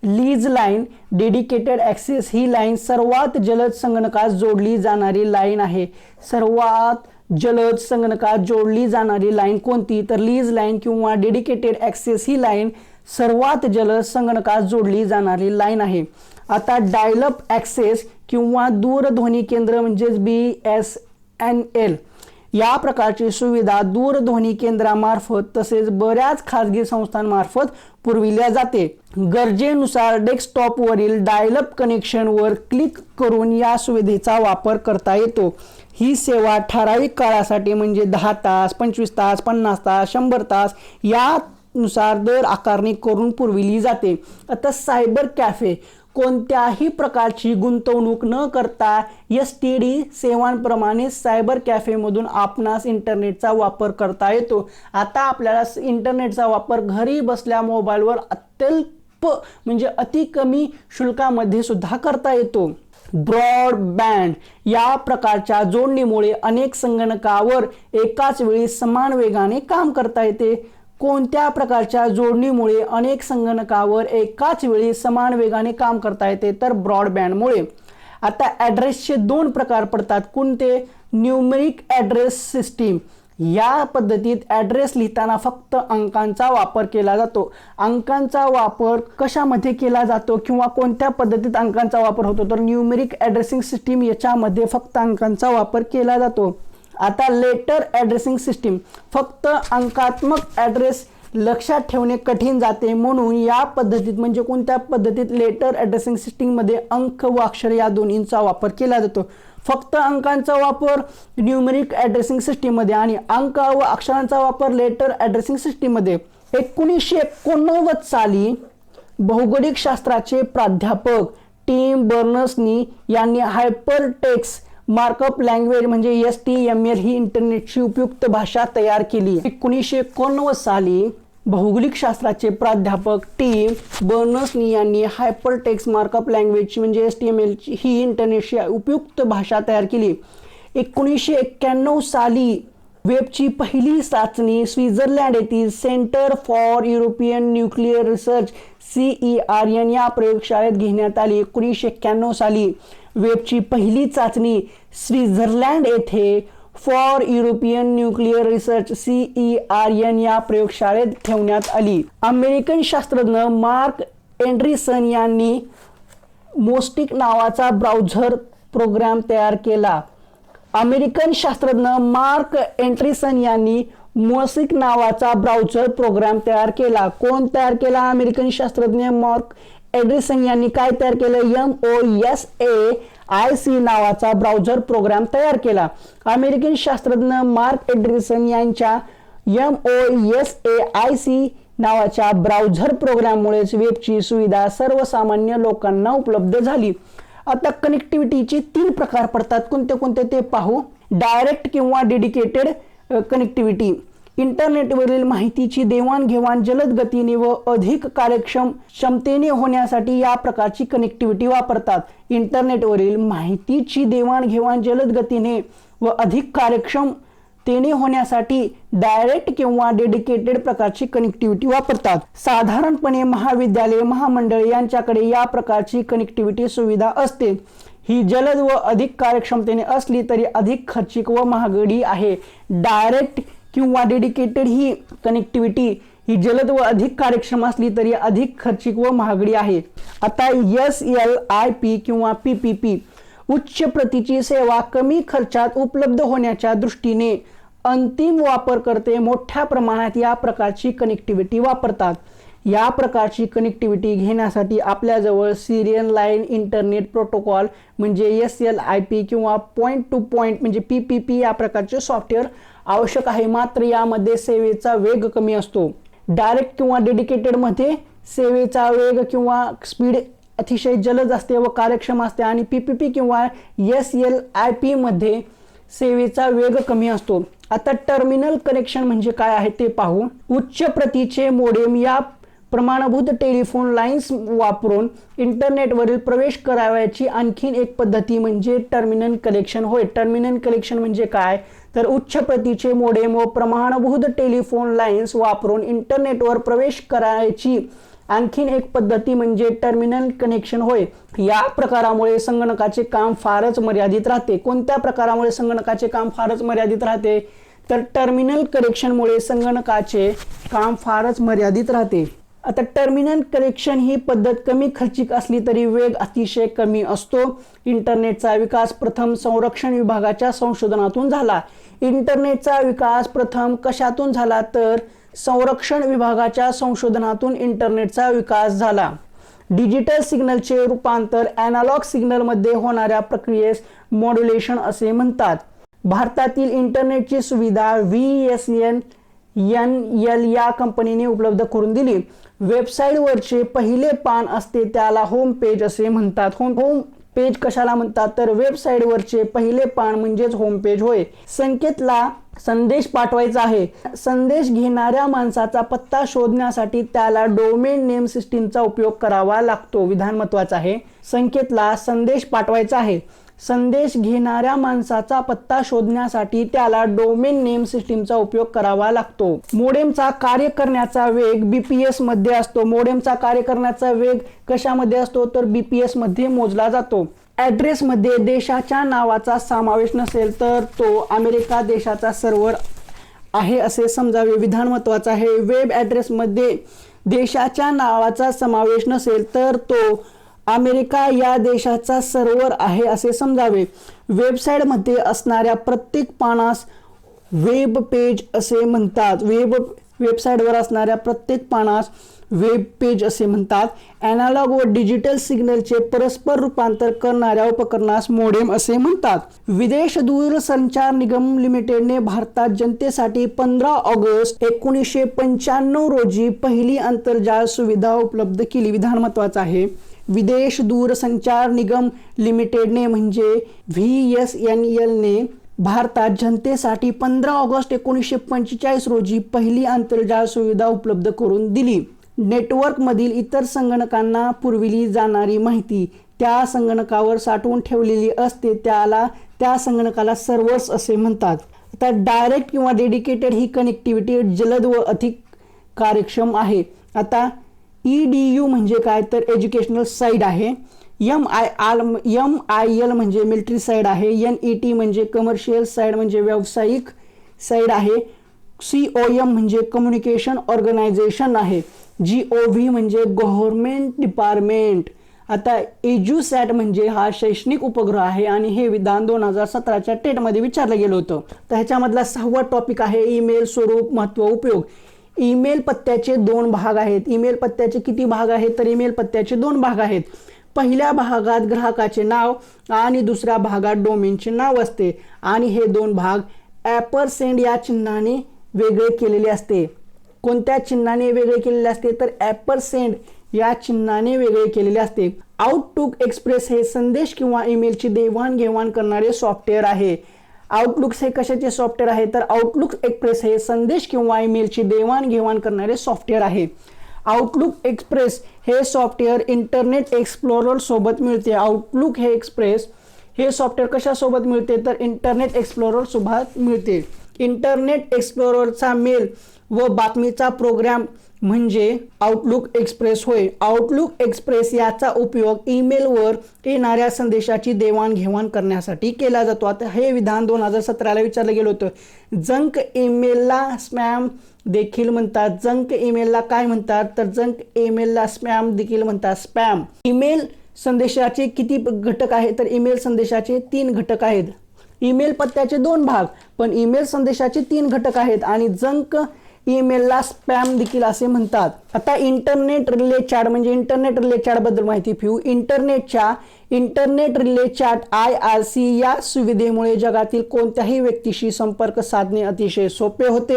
लीज लाईन, डेडिकेटेड ॲक्सेस ही लाईन सर्वात जलद संगणकास जोडली जाणारी लाईन आहे. सर्वात जलद संगणकात जोडली जाणारी लाईन कोणती तर लीज लाईन किंवा डेडिकेटेड ॲक्सेस ही लाईन सर्वात जलद संगणकात जोडली जाणारी लाईन आहे. आता डायल-अप ॲक्सेस किंवा दूरध्वनी केंद्र म्हणजेच BSNL या प्रकारची सुविधा दूरध्वनी केंद्रामार्फत तसेच बऱ्याच खाजगी संस्थांमार्फत पुरविल्या जाते. गरजेनुसार डेस्कटॉपवरील डायल-अप कनेक्शनवर क्लिक करून या सुविधेचा वापर करता येतो. ही सेवा ठराविक काळासाठी म्हणजे 10 तास, 25 तास, 50 तास, 100 तास यानुसार दर आकारणी करून पुरविली जाते. आता सायबर कॅफे कोणत्याही प्रकारची गुंतवणूक न करता STD सेवांप्रमाणे सायबर कॅफेमधून आपणास इंटरनेटचा वापर करता येतो. आता आपल्याला इंटरनेटचा वापर घरी बसल्या मोबाईलवर अत्यल्प म्हणजे अति कमी शुल्कामध्ये सुद्धा करता येतो. ब्रॉडबँड या प्रकारच्या जोडणीमुळे अनेक संगणकावर एकाच वेळी समान वेगाने काम करता येते. कोणत्या प्रकारच्या जोडणीमुळे अनेक संगणकावर एकाच वेळी समान वेगाने काम करता येते तर ब्रॉडबँडमुळे. आता ॲड्रेसचे 2 प्रकार पडतात. कोणते? Numeric address system. या पद्धतीत ॲड्रेस लिहिताना फक्त अंकांचा वापर केला जातो. अंकांचा वापर कशामध्ये केला जातो किंवा कोणत्या पद्धतीत अंकांचा वापर होतो तर न्यूमेरिक ॲड्रेसिंग सिस्टीम याच्यामध्ये फक्त अंकांचा वापर केला जातो. आता लेटर ॲड्रेसिंग सिस्टीम फक्त अंकात्मक ॲड्रेस लक्षात ठेवणे कठीण जाते म्हणून या पद्धतीत म्हणजे कोणत्या पद्धतीत लेटर ॲड्रेसिंग सिस्टीममध्ये अंक व अक्षर या दोन्हींचा वापर केला जातो. फक्त अंकांचा वापर न्यूमेरिक ॲड्रेसिंग सिस्टीममध्ये आणि अंक व अक्षरांचा वापर लेटर ॲड्रेसिंग सिस्टीममध्ये. 1989 साली भौगोलिक शास्त्राचे प्राध्यापक टिम बर्नर्स-नी यांनी हायपरटेक्स्ट मार्कअप लँग्वेज म्हणजे HTML ही इंटरनेटची उपयुक्त भाषा तयार केली. 1989 साली भौगोलिक शास्त्राचे प्राध्यापक टिम बर्नर्स-नी यांनी हायपरटेक्स्ट मार्कअप लँग्वेज म्हणजे HTML ही इंटरनेटची उपयुक्त भाषा तयार केली. 1991 साली वेबची पहिली चाचणी स्वित्झर्लंड येथील centre for European nuclear research CERN या प्रयोगशाळेत घेण्यात आली. 1991 साली वेबची पहिली चाचणी स्वित्झर्लंड येथे for European nuclear research CERN या प्रयोगशाळेत ठेवण्यात आली. अमेरिकन शास्त्रज्ञ मार्क एंडरसन यांनी मोस्टिक नावाचा ब्राउझर प्रोग्राम तयार केला. अमेरिकन शास्त्रज्ञ मार्क एंडरसन यांनी मोस्टिक नावाचा ब्राउझर प्रोग्राम तयार केला. कोण तयार केला? अमेरिकन शास्त्रज्ञ मार्क एंडरसन यांनी काय तयार केलं? MOSAIC नावाचा ब्राउझर प्रोग्राम तयार केला. अमेरिकन शास्त्रज्ञ मार्क एंडरसन यांच्या MOSAIC नावाच्या ब्राउझर प्रोग्राममुळेच वेबची सुविधा सर्वसामान्य लोकांना उपलब्ध झाली. आता कनेक्टिव्हिटीचे 3 प्रकार पडतात. कोणते कोणते ते पाहू. डायरेक्ट किंवा डेडिकेटेड कनेक्टिव्हिटी. इंटरनेटवरील माहितीची देवाणघेवाण जलद गतीने व अधिक क्षमतेने होण्यासाठी या प्रकारची कनेक्टिव्हिटी वापरतात. इंटरनेटवरील माहितीची देवाणघेवाण जलद गतीने व अधिक कार्यक्षमतेने होण्यासाठी डायरेक्ट किंवा डेडिकेटेड प्रकारची कनेक्टिव्हिटी वापरतात. साधारणपणे महाविद्यालय महामंडळे यांच्याकडे या प्रकारची कनेक्टिव्हिटी सुविधा असते. ही जलद व अधिक कार्यक्षमतेने असली तरी अधिक खर्चिक व महागडी आहे. डायरेक्ट किंवा डेडिकेटेड ही कनेक्टिव्हिटी ही जलद व अधिक कार्यक्षम असली तरी अधिक खर्चिक व महागडी आहे. आता SLIP किंवा PPP उच्च प्रतीची सेवा कमी खर्चात उपलब्ध होण्याच्या दृष्टीने अंतिम वापरकर्ते मोठ्या प्रमाणात या प्रकारची कनेक्टिव्हिटी वापरतात. या प्रकारची कनेक्टिव्हिटी घेण्यासाठी आपल्याजवळ सिरियल लाईन इंटरनेट प्रोटोकॉल म्हणजे SLIP किंवा पॉइंट टू पॉइंट म्हणजे PPP या प्रकारचे सॉफ्टवेअर आवश्यक आहे. मात्र यामध्ये सेवेचा वेग कमी असतो. डायरेक्ट किंवा डेडिकेटेड मध्ये सेवेचा वेग किंवा स्पीड अतिशय जलद असते व कार्यक्षम असते आणि PPP किंवा SLIP मध्ये सेवेचा वेग कमी असतो. आता टर्मिनल कनेक्शन म्हणजे काय आहे ते पाहू. उच्च प्रतीचे मोडेम या प्रमाणभूत टेलिफोन लाईन्स वापरून इंटरनेटवरील प्रवेश करावयाची आणखीन एक पद्धती म्हणजे टर्मिनल कनेक्शन होय. टर्मिनल कनेक्शन म्हणजे काय तर उच्च प्रतीचे मोडेम व प्रमाणभूत टेलिफोन लाईन्स वापरून इंटरनेटवर प्रवेश करायची आणखीन एक पद्धती म्हणजे टर्मिनल कनेक्शन होय. या प्रकारामुळे संगणकाचे काम फारच मर्यादित राहते. कोणत्या प्रकारामुळे संगणकाचे काम फारच मर्यादित राहते तर टर्मिनल कनेक्शनमुळे संगणकाचे काम फारच मर्यादित राहते. आता टर्मिनल कनेक्शन ही पद्धत कमी खर्चिक असली तरी वेग अतिशय कमी असतो. इंटरनेटचा विकास प्रथम संरक्षण विभागाच्या संशोधनातून झाला. इंटरनेटचा विकास प्रथम कशातून झाला तर संरक्षण विभागाच्या संशोधनातून इंटरनेटचा विकास झाला. डिजिटल सिग्नलचे रूपांतर ॲनालॉग सिग्नलमध्ये होणाऱ्या प्रक्रियेस मॉड्युलेशन असे म्हणतात. भारतातील इंटरनेटची सुविधा VSNL या कंपनीने उपलब्ध करून दिली. वेबसाईटवरचे पहिले पान असते त्याला होम पेज असे म्हणतात. होम पेज कशाला म्हणतात तर वेबसाईटवरचे पहिले पान म्हणजेच होम पेज होय. संकेतला संदेश पाठवायचा आहे. संदेश घेणाऱ्या माणसाचा पत्ता शोधण्यासाठी त्याला डोमेन नेम सिस्टीमचा उपयोग करावा लागतो. विधान महत्वाचं आहे. संकेतला संदेश पाठवायचा आहे. संदेश घेणाऱ्या माणसाचा पत्ता शोधण्यासाठी त्याला डोमेन नेम सिस्टीमचा उपयोग करावा लागतो. मोडेमचा कार्य करण्याचा वेग BPS मध्ये असतो. मोडेमचा कार्य करण्याचा वेग कशामध्ये असतो तर BPS मध्ये मोजला जातो. ॲड्रेस मध्ये देशाच्या नावाचा समावेश नसेल तर तो अमेरिका देशाचा सर्व्हर आहे असे समजावे. विधान महत्वाचं आहे. वेब ॲड्रेस मध्ये देशाच्या नावाचा समावेश नसेल तर तो अमेरिका या देशाचा सर्व्हर आहे असे समजावे. वेबसाईटमध्ये असणाऱ्या प्रत्येक पानास वेब पेज असे म्हणतात. वेबसाईटवर असणाऱ्या प्रत्येक पानास वेब पेज असे म्हणतात. ॲनालॉग व डिजिटल सिग्नलचे परस्पर रूपांतर करणाऱ्या उपकरणास मोडेम असे म्हणतात. विदेश दूरसंचार निगम लिमिटेडने भारतात जनतेसाठी 15 ऑगस्ट 1995 रोजी पहिली आंतरजाल सुविधा उपलब्ध केली. विधान महत्वाचं आहे. विदेश दूरसंचार निगम लिमिटेडने म्हणजे VSNLने भारतात जनतेसाठी 15 ऑगस्ट 1945 रोजी पहिली आंतरजाल सुविधा उपलब्ध करून दिली. नेटवर्कमधील इतर संगणकांना पुरविली जाणारी माहिती त्या संगणकावर साठवून ठेवलेली असते, त्या संगणकाला सर्व्हर्स असे म्हणतात. आता डायरेक्ट किंवा डेडिकेटेड ही कनेक्टिव्हिटी जलद व अधिक कार्यक्षम आहे. आता EDU म्हणजे काय तर एज्युकेशनल साईड आहे. MIL म्हणजे मिलिटरी साईड आहे. NET म्हणजे कमर्शियल साईड म्हणजे व्यावसायिक साईड आहे. COM म्हणजे कम्युनिकेशन ऑर्गनायझेशन आहे. GOV म्हणजे गव्हर्नमेंट डिपार्टमेंट. आता EduSat म्हणजे हा शैक्षणिक उपग्रह आहे आणि हे विधान 2017च्या टेटमध्ये विचारलं गेलं होतं. तर ह्याच्यामधला 6वा टॉपिक आहे ईमेल स्वरूप, महत्त्व, उपयोग. ईमेल पत्त्याचे 2 भाग आहेत. ईमेल पत्त्याचे किती भाग आहेत तर ईमेल पत्त्याचे 2 भाग आहेत. पहिल्या भागात ग्राहकाचे नाव आणि दुसऱ्या भागात डोमेनचे नाव असते आणि हे 2 भाग ॲम्परसँड या चिन्हाने वेगळे केलेले असते. कोणत्या चिन्हाने वेगळे केलेले असते तर ॲम्परसँड या चिन्हाने वेगळे केलेले असते. आउटलुक एक्सप्रेस हे संदेश किंवा ईमेलची देवाणघेवाण करणारे सॉफ्टवेअर आहे. आउटलुक हे कशाचे सॉफ्टवेअर आहे तर आउटलुक एक्सप्रेस हे संदेश किंवा ईमेलची देवाणघेवाण करणारे सॉफ्टवेअर आहे. आउटलुक एक्सप्रेस हे सॉफ्टवेअर इंटरनेट एक्सप्लोरर सोबत मिळते. आउटलुक हे एक्सप्रेस हे सॉफ्टवेअर कशासोबत मिळते तर इंटरनेट एक्सप्लोरर सोबत मिळते. इंटरनेट एक्सप्लोररचा मेल व बातमीचा प्रोग्राम म्हणजे आउटलुक एक्सप्रेस होय. आउटलुक एक्सप्रेस याचा उपयोग ईमेलवर येणाऱ्या संदेशाची देवाणघेवाण करण्यासाठी केला जातो. आता हे विधान 2017ला विचारलं गेलं होतं. जंक ईमेलला स्पॅम देखील म्हणतात. जंक ईमेलला काय म्हणतात तर जंक ईमेलला स्पॅम देखील म्हणतात. स्पॅम. ईमेल संदेशाचे किती घटक आहेत तर ईमेल संदेशाचे 3 घटक आहेत. ईमेल पत्त्याचे 2 भाग पण ईमेल संदेशाचे 3 घटक आहेत आणि जंक ईमेलला स्पॅम देखील असे म्हणतात. आता इंटरनेट रिले चॅट म्हणजे इंटरनेट रिले चॅट बद्दल माहिती घेऊ. इंटरनेट रिले चॅट IRC या सुविधेमुळे जगातील कोणत्याही व्यक्तीशी संपर्क साधणे अतिशय सोपे होते.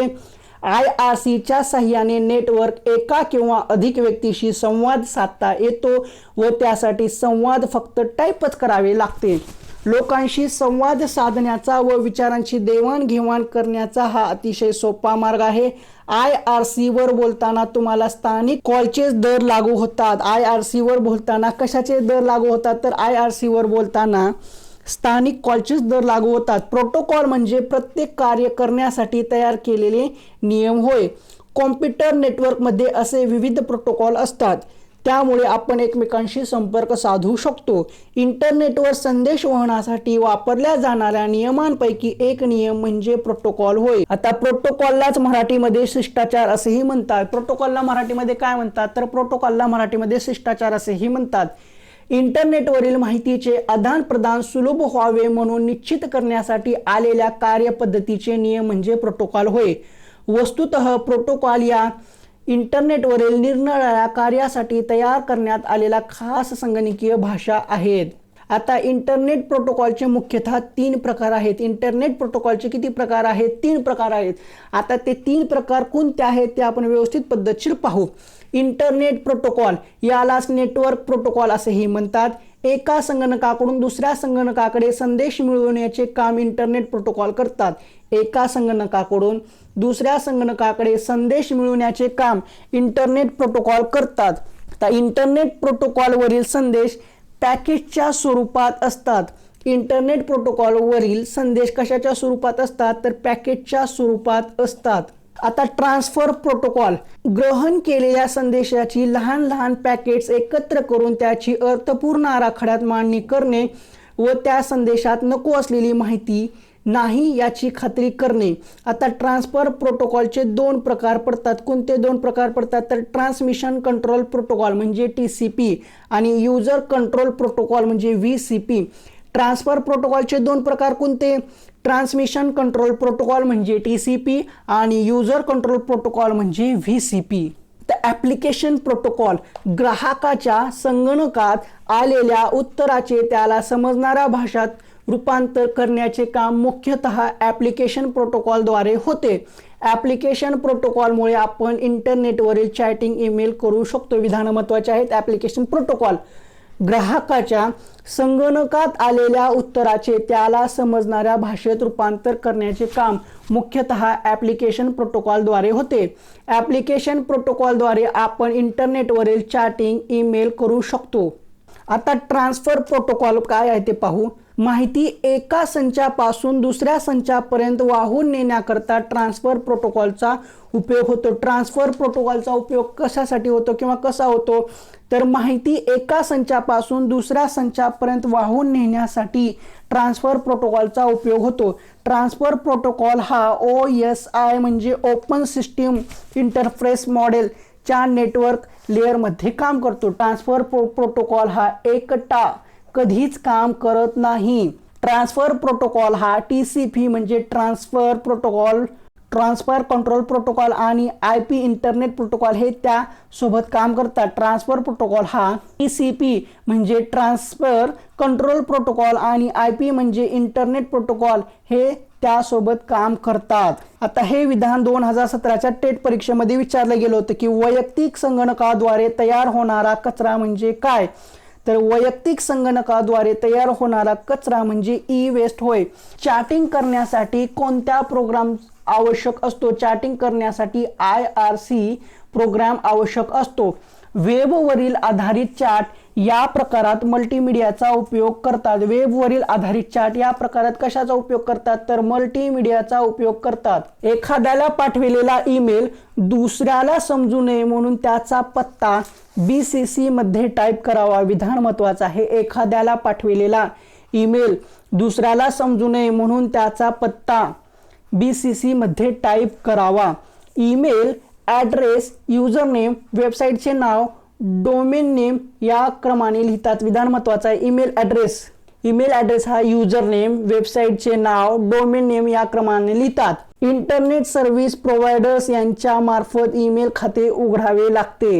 IRCच्या साहाय्याने नेटवर्क एका किंवा अधिक व्यक्तीशी संवाद साधता येतो व त्यासाठी संवाद फक्त टाईपच करावे लागते. लोकांशी संवाद साधण्याचा व विचारांची देवाणघेवाण करण्याचा हा अतिशय सोपा मार्ग आहे. IRC वर बोलताना तुम्हाला स्थानिक कॉलचे दर लागू होतात. IRC वर बोलताना कशाचे दर लागू होतात तर IRC वर बोलताना स्थानिक कॉलचेच दर लागू होतात. प्रोटोकॉल म्हणजे प्रत्येक कार्य करण्यासाठी तयार केलेले नियम होय. कॉम्प्युटर नेटवर्कमध्ये असे विविध प्रोटोकॉल असतात त्यामुळे आपण एकमेकांशी संपर्क साधू शकतो. इंटरनेटवर संदेश वहनासाठी वापरल्या जाणाऱ्या नियमांपैकी एक नियम म्हणजे प्रोटोकॉल होय. आता प्रोटोकॉललाच मराठीमध्ये शिष्टाचार असेही म्हणतात. प्रोटोकॉलला मराठीमध्ये काय म्हणतात तर प्रोटोकॉलला मराठीमध्ये शिष्टाचार असेही म्हणतात. इंटरनेटवरील माहितीचे आदान प्रदान सुलभ व्हावे म्हणून निश्चित करण्यासाठी आलेल्या कार्यपद्धतीचे नियम म्हणजे प्रोटोकॉल होय. वस्तुतः प्रोटोकॉल या इंटरनेटवरील निरनिराळ्या कार्यासाठी तयार करण्यात आलेल्या खास संगणकीय भाषा आहेत. आता इंटरनेट प्रोटोकॉलचे मुख्यतः 3 प्रकार आहेत. इंटरनेट प्रोटोकॉलचे किती प्रकार आहेत? 3 प्रकार आहेत. आता ते 3 प्रकार कोणते आहेत ते आपण व्यवस्थित पद्धतशीर पाहू. इंटरनेट प्रोटोकॉल यालाच नेटवर्क प्रोटोकॉल असेही म्हणतात. एका संगणकाकडून दुसऱ्या संगणकाकडे संदेश मिळवण्याचे काम इंटरनेट प्रोटोकॉल करतात. एका संगणकाकडून दुसऱ्या संगणकाकडे संदेश मिळवण्याचे काम इंटरनेट प्रोटोकॉल करतात. तर इंटरनेट प्रोटोकॉलवरील संदेश पॅकेटच्या स्वरूपात असतात. इंटरनेट प्रोटोकॉलवरील संदेश कशाच्या स्वरूपात असतात तर पॅकेटच्या स्वरूपात असतात. आता ट्रान्सफर प्रोटोकॉल ग्रहण केलेल्या संदेशाची लहान लहान पॅकेट्स एकत्र करून त्याची अर्थपूर्ण आराखड्यात मांडणी करणे व त्या संदेशात नको असलेली माहिती नाही याची खात्री करणे. आता ट्रान्सफर प्रोटोकॉलचे 2 प्रकार पडतात. कोणते 2 प्रकार पडतात तर ट्रान्समिशन कंट्रोल प्रोटोकॉल म्हणजे TCP आणि युजर कंट्रोल प्रोटोकॉल म्हणजे VCP. ट्रान्सफर प्रोटोकॉलचे 2 प्रकार कोणते? ट्रान्समिशन कंट्रोल प्रोटोकॉल म्हणजे TCP आणि युजर कंट्रोल प्रोटोकॉल म्हणजे VCP. तर ॲप्लिकेशन प्रोटोकॉल ग्राहकाच्या संगणकात आलेल्या उत्तराचे त्याला समजणाऱ्या भाषात रूपांतर करण्याचे काम मुख्यतः ॲप्लिकेशन प्रोटोकॉलद्वारे होते. ॲप्लिकेशन प्रोटोकॉलमुळे आपण इंटरनेटवरील चॅटिंग ईमेल करू शकतो. विधानं महत्त्वाचे आहेत. ॲप्लिकेशन प्रोटोकॉल ग्राहकाच्या संगणकात आलेल्या उत्तराचे त्याला समजणाऱ्या भाषेत रूपांतर करण्याचे काम मुख्यतः ॲप्लिकेशन प्रोटोकॉलद्वारे होते. ॲप्लिकेशन प्रोटोकॉलद्वारे आपण इंटरनेटवरील चॅटिंग, ईमेल करू शकतो. आता ट्रान्सफर प्रोटोकॉल काय आहे ते पाहू. माहिती एका संचापासून दुसऱ्या संचापर्यंत वाहून नेण्याकरता ट्रान्सफर प्रोटोकॉलचा उपयोग होतो. ट्रान्सफर प्रोटोकॉलचा उपयोग कशासाठी होतो किंवा कसा होतो, तर माहिती एका संचापासून दुसऱ्या संचापर्यंत वाहून नेण्यासाठी ट्रान्सफर प्रोटोकॉलचा उपयोग होतो. ट्रान्सफर प्रोटोकॉल हा OSI म्हणजे ओपन सिस्टीम इंटरफेस मॉडेल च्या नेटवर्क लेअरमध्ये काम करतो. ट्रान्सफर प्रोटोकॉल हा एकटा कधीच काम करत नाही. ट्रान्सफर प्रोटोकॉल हा TCP म्हणजे ट्रान्सफर कंट्रोल प्रोटोकॉल आणि IP इंटरनेट प्रोटोकॉल हे त्या सोबत काम करतात. ट्रान्सफर प्रोटोकॉल हा TCP म्हणजे ट्रान्सफर कंट्रोल प्रोटोकॉल आणि IP म्हणजे इंटरनेट प्रोटोकॉल हे त्यासोबत काम करतात. आता हे विधान 2017च्या टेट परीक्षेमध्ये विचारलं गेलं होतं की वैयक्तिक संगणकाद्वारे तयार होणारा कचरा म्हणजे काय. तर वैयक्तिक संगणकाद्वारे तयार होणारा कचरा म्हणजे ई-वेस्ट होय. चॅटिंग करण्यासाठी कोणत्या प्रोग्राम आवश्यक असतो. चॅटिंग करण्यासाठी IRC प्रोग्राम आवश्यक असतो. वेबवरील आधारित चॅट या प्रकारात मल्टीमीडियाचा उपयोग करतात. वेबवरील आधारित चॅट या प्रकारात कशाचा उपयोग करतात, तर मल्टीमीडियाचा उपयोग करतात. एखाद्याला पाठविलेला ईमेल दुसऱ्याला समजू नये म्हणून त्याचा पत्ता BCC मध्ये टाईप करावा. विधान महत्वाचं आहे. एखाद्याला पाठविलेला ईमेल दुसऱ्याला समजू नये म्हणून त्याचा पत्ता BCC मध्ये टाईप करावा. ईमेल ॲड्रेस, युजर नेम, वेबसाईटचे नाव, डोमेन नेम या क्रमाने लिहितात. विधान महत्वाचं आहे. ईमेल ॲड्रेस हा युजर नेम, वेबसाईटचे नाव, डोमेन नेम या क्रमाने लिहितात. इंटरनेट सर्व्हिस प्रोव्हायडर्स यांच्या मार्फत ईमेल खाते उघडावे लागते.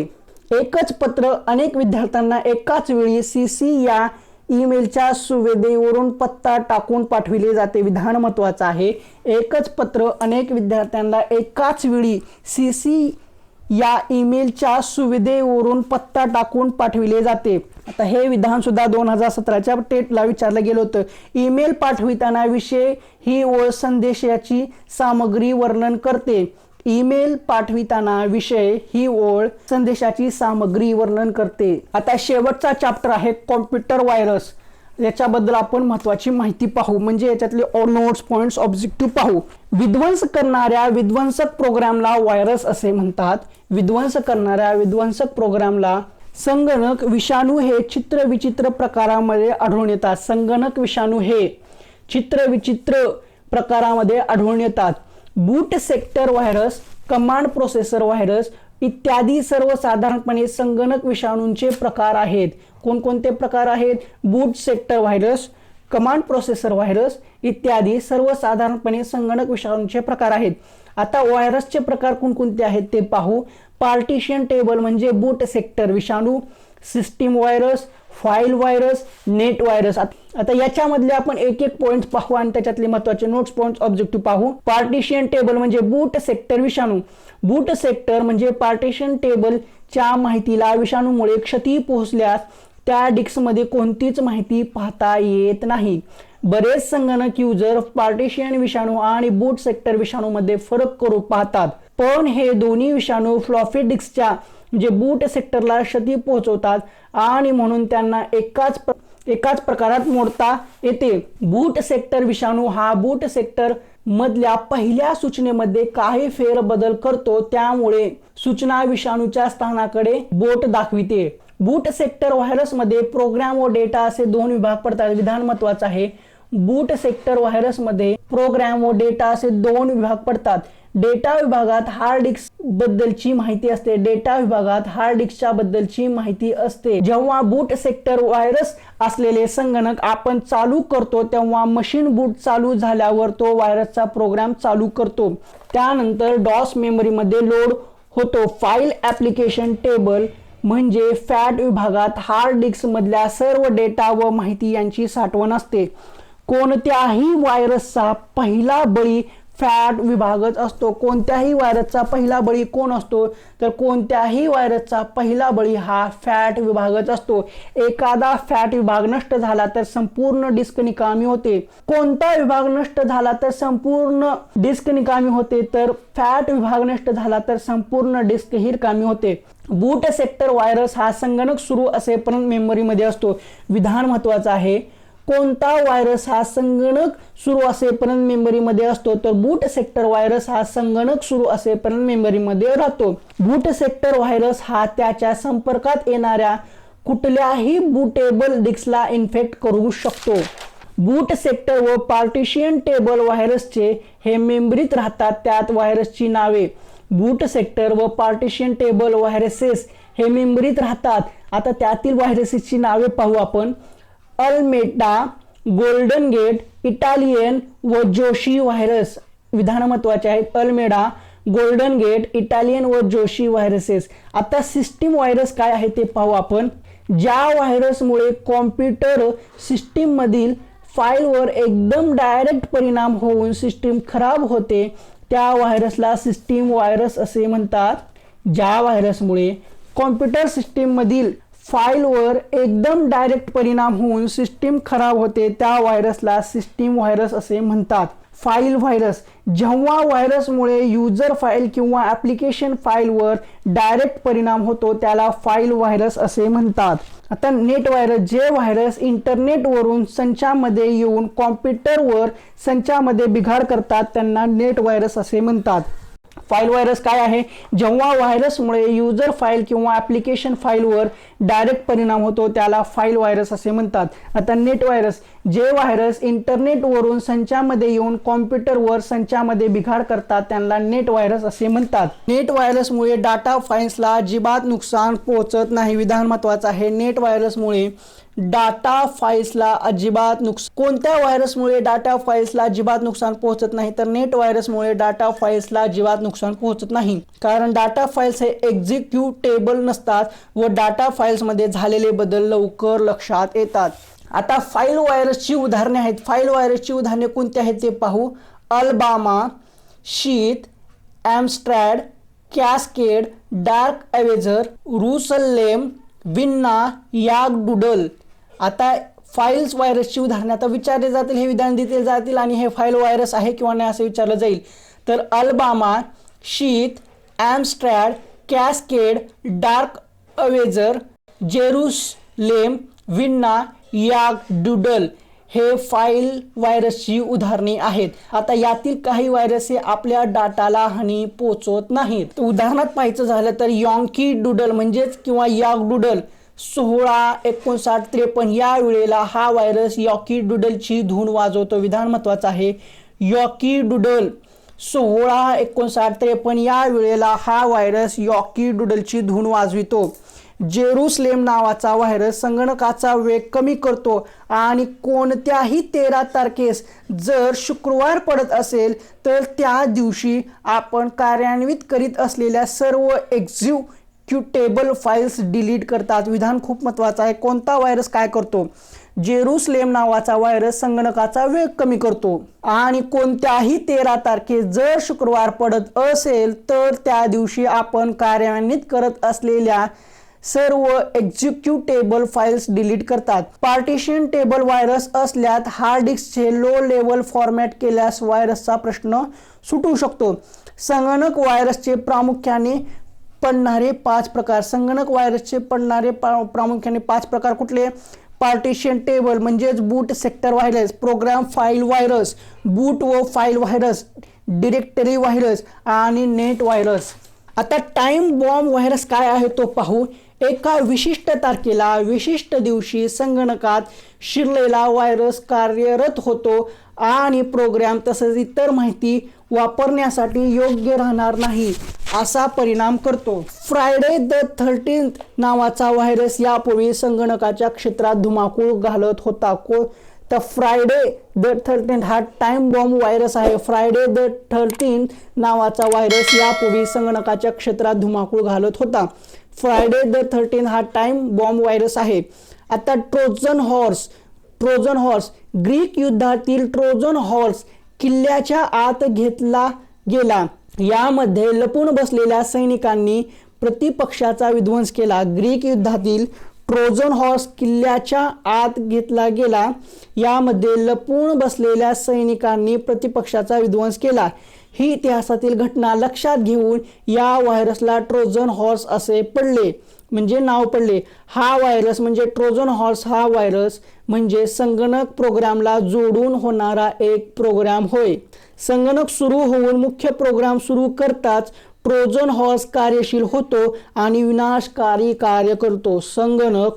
एकच पत्र अनेक विद्यार्थ्यांना एकाच वेळी CC या ईमेलच्या सुविधेवरून पत्ता टाकून पाठविले जाते. विधान महत्वाचं आहे. एकच पत्र अनेक विद्यार्थ्यांना एकाच वेळी CC या ईमेलच्या सुविधेवरून पत्ता टाकून पाठविले जाते. आता हे विधान सुद्धा 2017च्या टेटला विचारलं गेलं होतं. ईमेल पाठविताना विषय ही ओळ संदेशाची सामग्री वर्णन करते. ईमेल पाठविताना विषय ही ओळ संदेशाची सामग्री वर्णन करते. आता शेवटचा चॅप्टर आहे कॉम्प्युटर व्हायरस. याच्याबद्दल आपण महत्वाची माहिती पाहू, म्हणजे याच्यातले नोट्स, पॉइंट्स, ऑब्जेक्टिव्ह पाहू. विध्वंस करणाऱ्या विध्वंसक प्रोग्रामला व्हायरस असे म्हणतात. विध्वंस करणाऱ्या विध्वंसक प्रोग्रामला संगणक विषाणू हे चित्रविचित्र प्रकारामध्ये आढळून येतात. संगणक विषाणू हे चित्रविचित्र प्रकारामध्ये आढळून येतात. Boot sector virus, command processor virus इत्यादी सर्वसाधारणपणे संगणक विषाणूंचे प्रकार आहेत. कोणकोणते प्रकार आहेत? Boot sector virus, command processor virus इत्यादी सर्वसाधारणपणे संगणक विषाणूंचे प्रकार आहेत. आता व्हायरसचे प्रकार कोणकोणते आहेत ते पाहू. पार्टिशन टेबल म्हणजे बूट सेक्टर विषाणू, system virus, file virus, net virus. आता याच्यामधले आपण एक एक पॉइंट पाहू आणि त्याच्यातले महत्त्वाचे नोट्स, पॉइंट्स, ऑब्जेक्टिव्ह पाहू. पार्टिशन टेबल म्हणजे बूट सेक्टर विषाणू. बूट सेक्टर म्हणजे पार्टिशन टेबलच्या माहितीला विषाणूमुळे क्षती पोहोचल्यास त्या डिस्कमध्ये कोणतीच माहिती पाहता येत नाही. बरेच संगणक युजर पार्टिशन विषाणू आणि बूट सेक्टर विषाणूमध्ये फरक करू पाहतात, पण हे दोन्ही विषाणू फ्लॉपी डिस्कच्या म्हणजे बूट सेक्टरला क्षती पोहोचवतात आणि म्हणून त्यांना एकाच प्रकारात मोडता येते. बूट सेक्टर विषाणू हा बूट सेक्टर मधल्या पहिल्या सूचनेमध्ये काही फेरबदल करतो, त्यामुळे सूचना विषाणूच्या स्थानाकडे बोट दाखविते. बूट सेक्टर व्हायरसमध्ये प्रोग्राम व डेटा असे दोन विभाग पडतात. विधान महत्वाचं आहे. बूट सेक्टर व्हायरसमध्ये प्रोग्राम व डेटा असे दोन विभाग पडतात. डेटा विभागात हार्ड डिस्क बद्दलची माहिती असते. डेटा विभागात हार्ड डिस्कच्या बद्दलची माहिती असते. जेव्हा बूट सेक्टर व्हायरस असलेले संगणक आपण चालू करतो तेव्हा मशीन बूट चालू झाल्यावर तो व्हायरसचा प्रोग्राम चालू करतो. त्यानंतर डॉस मेमरीमध्ये लोड होतो. फाईल ॲप्लिकेशन टेबल म्हणजे फॅट विभागात हार्ड डिस्क मधल्या सर्व डेटा व माहिती यांची साठवण असते. कोणत्याही व्हायरसचा पहिला बळी फॅट विभागच असतो. कोणत्याही व्हायरसचा पहिला बळी कोण असतो? तर कोणत्याही व्हायरसचा पहिला बळी हा फॅट विभागच असतो. एखादा फॅट विभाग नष्ट झाला तर संपूर्ण डिस्क निकामी होते. कोणता विभाग नष्ट झाला तर संपूर्ण डिस्क निकामी होते? तर फॅट विभाग नष्ट झाला तर संपूर्ण डिस्क ही रिकामी होते. बूट सेक्टर व्हायरस हा संगणक सुरू असेपर्यंत मेमरीमध्ये असतो. विधान महत्वाचं आहे. कोणता व्हायरस हा संगणक सुरू असेपर्यंत मेमरीमध्ये असतो? तर बूट सेक्टर व्हायरस हा संगणक सुरू असेपर्यंत मेमरीमध्ये राहतो. बूट सेक्टर व्हायरस हा त्याच्या संपर्कात येणाऱ्या कुठल्याही बूटेबल डिस्कला इन्फेक्ट करू शकतो. बूट सेक्टर व पार्टिशन टेबल व्हायरसचे हे मेमरीत राहतात. त्यात व्हायरसची नावे. बूट सेक्टर व पार्टिशन टेबल व्हायरसेस हे मेमरीत राहतात. आता त्यातील व्हायरसेसची नावे पाहू आपण. अल्मेडा, गोल्डन गेट, इटालियन व जोशी व्हायरस. विधान महत्वाचे आहेत. अल्मेडा, गोल्डन गेट, इटालियन व जोशी व्हायरसेस. आता सिस्टीम व्हायरस काय आहे ते पाहू आपण. ज्या व्हायरसमुळे कॉम्प्युटर सिस्टीम मधील फाईलवर एकदम डायरेक्ट परिणाम होऊन सिस्टीम खराब होते त्या व्हायरसला सिस्टीम व्हायरस असे म्हणतात. ज्या व्हायरसमुळे कॉम्प्युटर सिस्टीम मधील फाईलवर एकदम डायरेक्ट परिणाम होऊन सिस्टीम खराब होते त्या व्हायरसला सिस्टीम व्हायरस असे म्हणतात. File virus. जेव्हा व्हायरसमुळे युजर फाईल किंवा ॲप्लिकेशन फाईलवर डायरेक्ट परिणाम होतो त्याला फाईल व्हायरस असे म्हणतात. आता नेट व्हायरस. जे व्हायरस इंटरनेटवरून संचामध्ये येऊन कॉम्प्युटरवर संचामध्ये बिघाड करतात त्यांना नेट व्हायरस असे म्हणतात. फाईल व्हायरस काय आहे? जेव्हा व्हायरसमुळे युजर फाईल किंवा ॲप्लिकेशन फाईलवर डायरेक्ट परिणाम होतो त्याला फाईल व्हायरस असे म्हणतात. आता नेट व्हायरस. जे व्हायरस इंटरनेटवरून संचामध्ये येऊन कॉम्प्युटरवर संचामध्ये बिघाड करतात त्यांना नेट व्हायरस असे म्हणतात. नेट व्हायरसमुळे डाटा फाईल्सला अजिबात नुकसान पोहोचत नाही. विधान महत्वाचं आहे. नेट व्हायरसमुळे डाटा फाईल्सला अजिबात नुकसान. कोणत्या व्हायरसमुळे डाटा फाईल्सला अजिबात नुकसान पोहोचत नाही? तर नेट व्हायरसमुळे डाटा फाईल्सला अजिबात नुकसान पोहोचत नाही. कारण डाटा फाईल्स हे एक्झिक्युटेबल नसतात व डाटा फाईल्समध्ये झालेले बदल लवकर लक्षात येतात. आता फाईल व्हायरसची उदाहरणे आहेत. फाईल व्हायरसची उदाहरणे कोणती आहेत ते पाहू. अल्बामा, शीत, ॲम्स्ट्रॅड, कॅस्केड, डार्क ॲव्हेंजर, रुसलेम, विन्ना, यागडुडल. आता फाईल्स व्हायरसची उदाहरणे आता विचारले जातील, हे विधान दिले जातील आणि हे फाईल व्हायरस आहे किंवा नाही असं विचारलं जाईल. तर अल्बामा, शीत, ॲम्स्ट्रॅड, कॅस्केड, डार्क ॲव्हेंजर, जेरुसलेम, विन्ना, यागडुडल हे फाईल व्हायरसची उदाहरणे आहेत. आता यातील काही व्हायरस हे आपल्या डाटाला हानी पोचवत नाहीत. उदाहरणात पाहायचं झालं तर यॉंकी डुडल म्हणजेच किंवा यागडुडल 16-59-53 या वेळेला हा व्हायरस यॉकी डुडलची धून वाजवतो. विधान महत्वाचं आहे. यॉकी डुडल 16-59-53 या वेळेला हा व्हायरस यॉकी डुडलची धून वाजवितो. जेरुसलेम नावाचा व्हायरस संगणकाचा वेग कमी करतो आणि कोणत्याही 13 तारखेस जर शुक्रवार पडत असेल तर त्या दिवशी आपण कार्यान्वित करीत असलेल्या सर्व एक्झिक्युटेबल फाईल्स डिलीट करतात. विधान खूप महत्त्वाचं आहे. कोणता व्हायरस काय करतो? जेरुसलेम नावाचा व्हायरस संगणकाचा वेग कमी करतो आणि कोणत्याही 13 तारखेस जर शुक्रवार पडत असेल तर त्या दिवशी आपण कार्यान्वित करत असलेल्या सर्व एक्झिक्युटेबल फाईल्स डिलीट करतात. पार्टिशन टेबल व्हायरस असल्यास हार्ड डिस्कचे लो लेवल फॉर्मॅट केल्यास व्हायरसचा प्रश्न सुटू शकतो. संगणक व्हायरसचे प्रामुख्याने पडणारे 5 प्रकार. संगणक व्हायरसचे पडणारे प्रामुख्याने 5 प्रकार कुठले? पार्टिशन टेबल म्हणजेच boot sector virus, program file virus, boot व फाईल व्हायरस, डिरेक्टरी व्हायरस आणि नेट व्हायरस. आता टाइम बॉम्ब व्हायरस काय आहे तो पाहू. एका विशिष्ट तारखेला विशिष्ट दिवशी संगणकात शिरलेला व्हायरस कार्यरत होतो आणि प्रोग्राम तसेच इतर माहिती वापरण्यासाठी योग्य राहणार नाही असा परिणाम करतो. फ्रायडे द 13th नावाचा व्हायरस यापूर्वी संगणकाच्या क्षेत्रात धुमाकूळ घालत होता. तर फ्रायडे द 13th हा टाइम बॉम्ब व्हायरस आहे. फ्रायडे द 13th नावाचा व्हायरस यापूर्वी संगणकाच्या क्षेत्रात धुमाकूळ घालत होता. फ्रायडे द 13th हा टाइम बॉम्ब व्हायरस आहे. आता ट्रोजन हॉर्स. ग्रीक युद्धातील ट्रोजन हॉर्स किल्ल्याच्या आत घेतला गेला. यामध्ये लपून बसलेल्या सैनिकांनी प्रतिपक्षाचा विध्वंस केला. ग्रीक युद्धातील ट्रोजन हॉर्स किल्ल्याच्या आत घेतला गेला. यामध्ये लपून बसलेल्या सैनिकांनी प्रतिपक्षाचा विध्वंस केला. ही इतिहासातील घटना लक्षात घेऊन या व्हायरसला ट्रोजन हॉर्स असे पडले, म्हणजे नाव पडले. हा व्हायरस म्हणजे ट्रोजन हॉर्स हा व्हायरस म्हणजे संगणक प्रोग्रामला जोडून होणारा एक प्रोग्राम होय. संगणक सुरू होऊन मुख्य प्रोग्राम सुरू करताच ट्रोजन हॉर्स कार्यशील होतो आणि विनाशकारी कार्य करतो. संगणक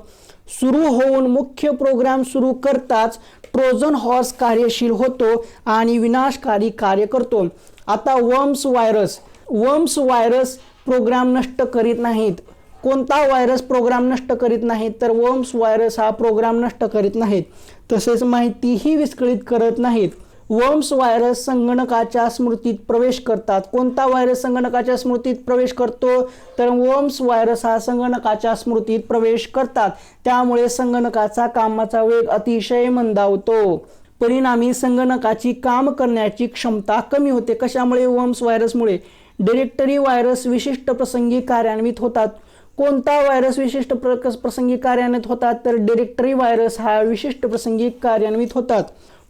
सुरू होऊन मुख्य प्रोग्राम सुरू करताच ट्रोजन हॉर्स कार्यशील होतो आणि विनाशकारी कार्य करतो. आता वर्म्स व्हायरस प्रोग्राम नष्ट करीत नाहीत. कोणता व्हायरस प्रोग्राम नष्ट करीत नाहीत तर वर्म्स व्हायरस हा प्रोग्राम नष्ट करीत नाहीत, तसेच माहितीही विस्कळीत करत नाहीत. वर्म्स व्हायरस संगणकाच्या स्मृतीत प्रवेश करतात. कोणता व्हायरस संगणकाच्या स्मृतीत प्रवेश करतो तर वर्म्स व्हायरस हा संगणकाच्या स्मृतीत प्रवेश करतात. त्यामुळे संगणकाचा कामाचा वेग अतिशय मंदावतो. परिणामी संगणकाची काम करण्याची क्षमता कमी होते. कशामुळे? वर्म्स व्हायरसमुळे. डिरेक्टरी व्हायरस विशिष्ट प्रसंगी कार्यान्वित होतात. कोणता व्हायरस विशिष्ट प्रसंगी कार्यान्वित होतात तर डिरेक्टरी व्हायरस हा विशिष्ट प्रसंगी कार्यान्वित होतात.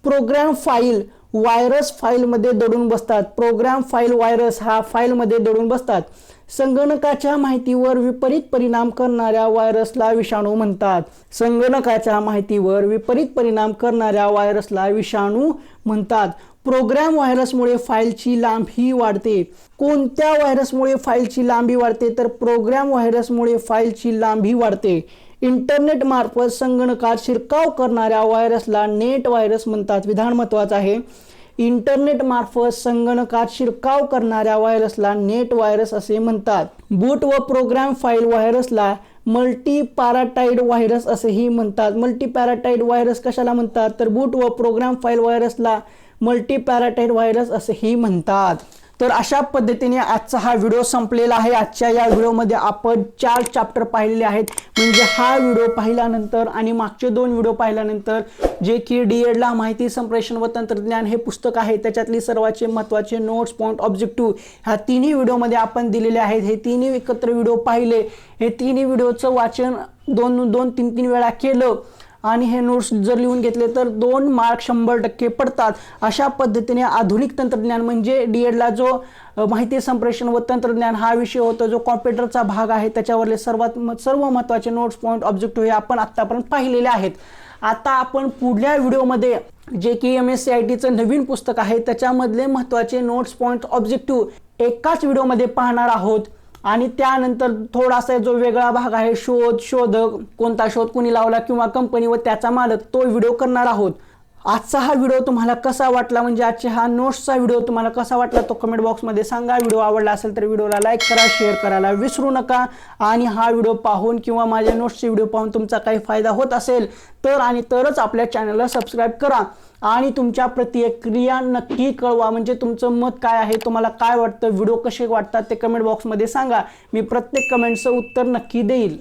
प्रोग्राम फाईल व्हायरस फाईलमध्ये दडून बसतात. प्रोग्राम फाईल व्हायरस हा फाईलमध्ये दडून बसतात. संगणकाच्या माहितीवर विपरीत परिणाम करणाऱ्या व्हायरसला विषाणू म्हणतात. संगणकाच्या माहितीवर विपरीत परिणाम करणाऱ्या व्हायरसला विषाणू म्हणतात. प्रोग्राम व्हायरसमुळे फाईलची लांबी वाढते. कोणत्या व्हायरसमुळे फाईलची लांबी वाढते तर प्रोग्राम व्हायरसमुळे फाईलची लांबी वाढते. इंटरनेट मार्फत संगणकात शिरकाव करणाऱ्या व्हायरसला नेट व्हायरस म्हणतात. विधान महत्त्वाचं आहे. इंटरनेट मार्फत संगणकात शिरकाव करणाऱ्या व्हायरसला नेट व्हायरस असे म्हणतात. बूट व प्रोग्राम फाईल व्हायरसला मल्टीपॅराटाइड व्हायरस असेही म्हणतात. मल्टीपॅराटाइड व्हायरस कशाला म्हणतात तर बूट व प्रोग्राम फाईल व्हायरसला मल्टीपॅराटाइड व्हायरस असेही म्हणतात. तर अशा पद्धतीने आजचा हा व्हिडिओ संपलेला आहे. आजच्या या व्हिडिओमध्ये आपण 4 चॅप्टर पाहिलेले आहेत. म्हणजे हा व्हिडिओ पाहिल्यानंतर आणि मागचे 2 व्हिडिओ पाहिल्यानंतर जे की DEDला माहिती संप्रेषण व तंत्रज्ञान हे पुस्तक आहे त्याच्यातली सर्वाचे महत्त्वाचे नोट्स, पॉईंट, ऑब्जेक्टिव्ह ह्या तिन्ही व्हिडिओमध्ये आपण दिलेले आहेत. हे तिन्ही एकत्र व्हिडिओ पाहिले. हे तिन्ही व्हिडिओचं वाचन 2-3 वेळा केलं आणि हे नोट्स जर लिहून घेतले तर 2 मार्क 100% पडतात. अशा पद्धतीने आधुनिक तंत्रज्ञान म्हणजे DEDला जो माहिती संप्रेषण व तंत्रज्ञान हा विषय होता जो कॉम्प्युटरचा भाग आहे त्याच्यावरले सर्व महत्त्वाचे नोट्स, पॉईंट, ऑब्जेक्टिव्ह हे आपण आत्तापर्यंत पाहिलेले आहेत. आता आपण पुढल्या व्हिडिओमध्ये जे की MSCITचं नवीन पुस्तक आहे त्याच्यामधले महत्त्वाचे नोट्स, पॉईंट, ऑब्जेक्टिव्ह एकाच व्हिडिओमध्ये पाहणार आहोत. आणि त्यानंतर थोडासा जो वेगळा भाग आहे शोधक, कोणता शोध कोणी लावला किंवा कंपनी व त्याचा मालक, तो व्हिडिओ करणार आहोत. आजचा हा व्हिडिओ तुम्हाला कसा वाटला म्हणजे आजचा हा नोट्सचा व्हिडिओ तुम्हाला कसा वाटला तो कमेंट बॉक्समध्ये सांगा. व्हिडिओ आवडला असेल तर व्हिडिओला लाईक करा, शेअर करायला विसरू नका. आणि हा व्हिडिओ पाहून किंवा माझ्या नोट्सचे व्हिडिओ पाहून तुमचा काही फायदा होत असेल तरच आपल्या चॅनलला सबस्क्राईब करा. आणि तुमच्या प्रतिक्रिया नक्की कळवा. म्हणजे तुमचं मत काय आहे, तुम्हाला काय वाटतं, व्हिडिओ कसे वाटतात ते कमेंट बॉक्समध्ये सांगा. मी प्रत्येक कमेंटचं उत्तर नक्की देईल.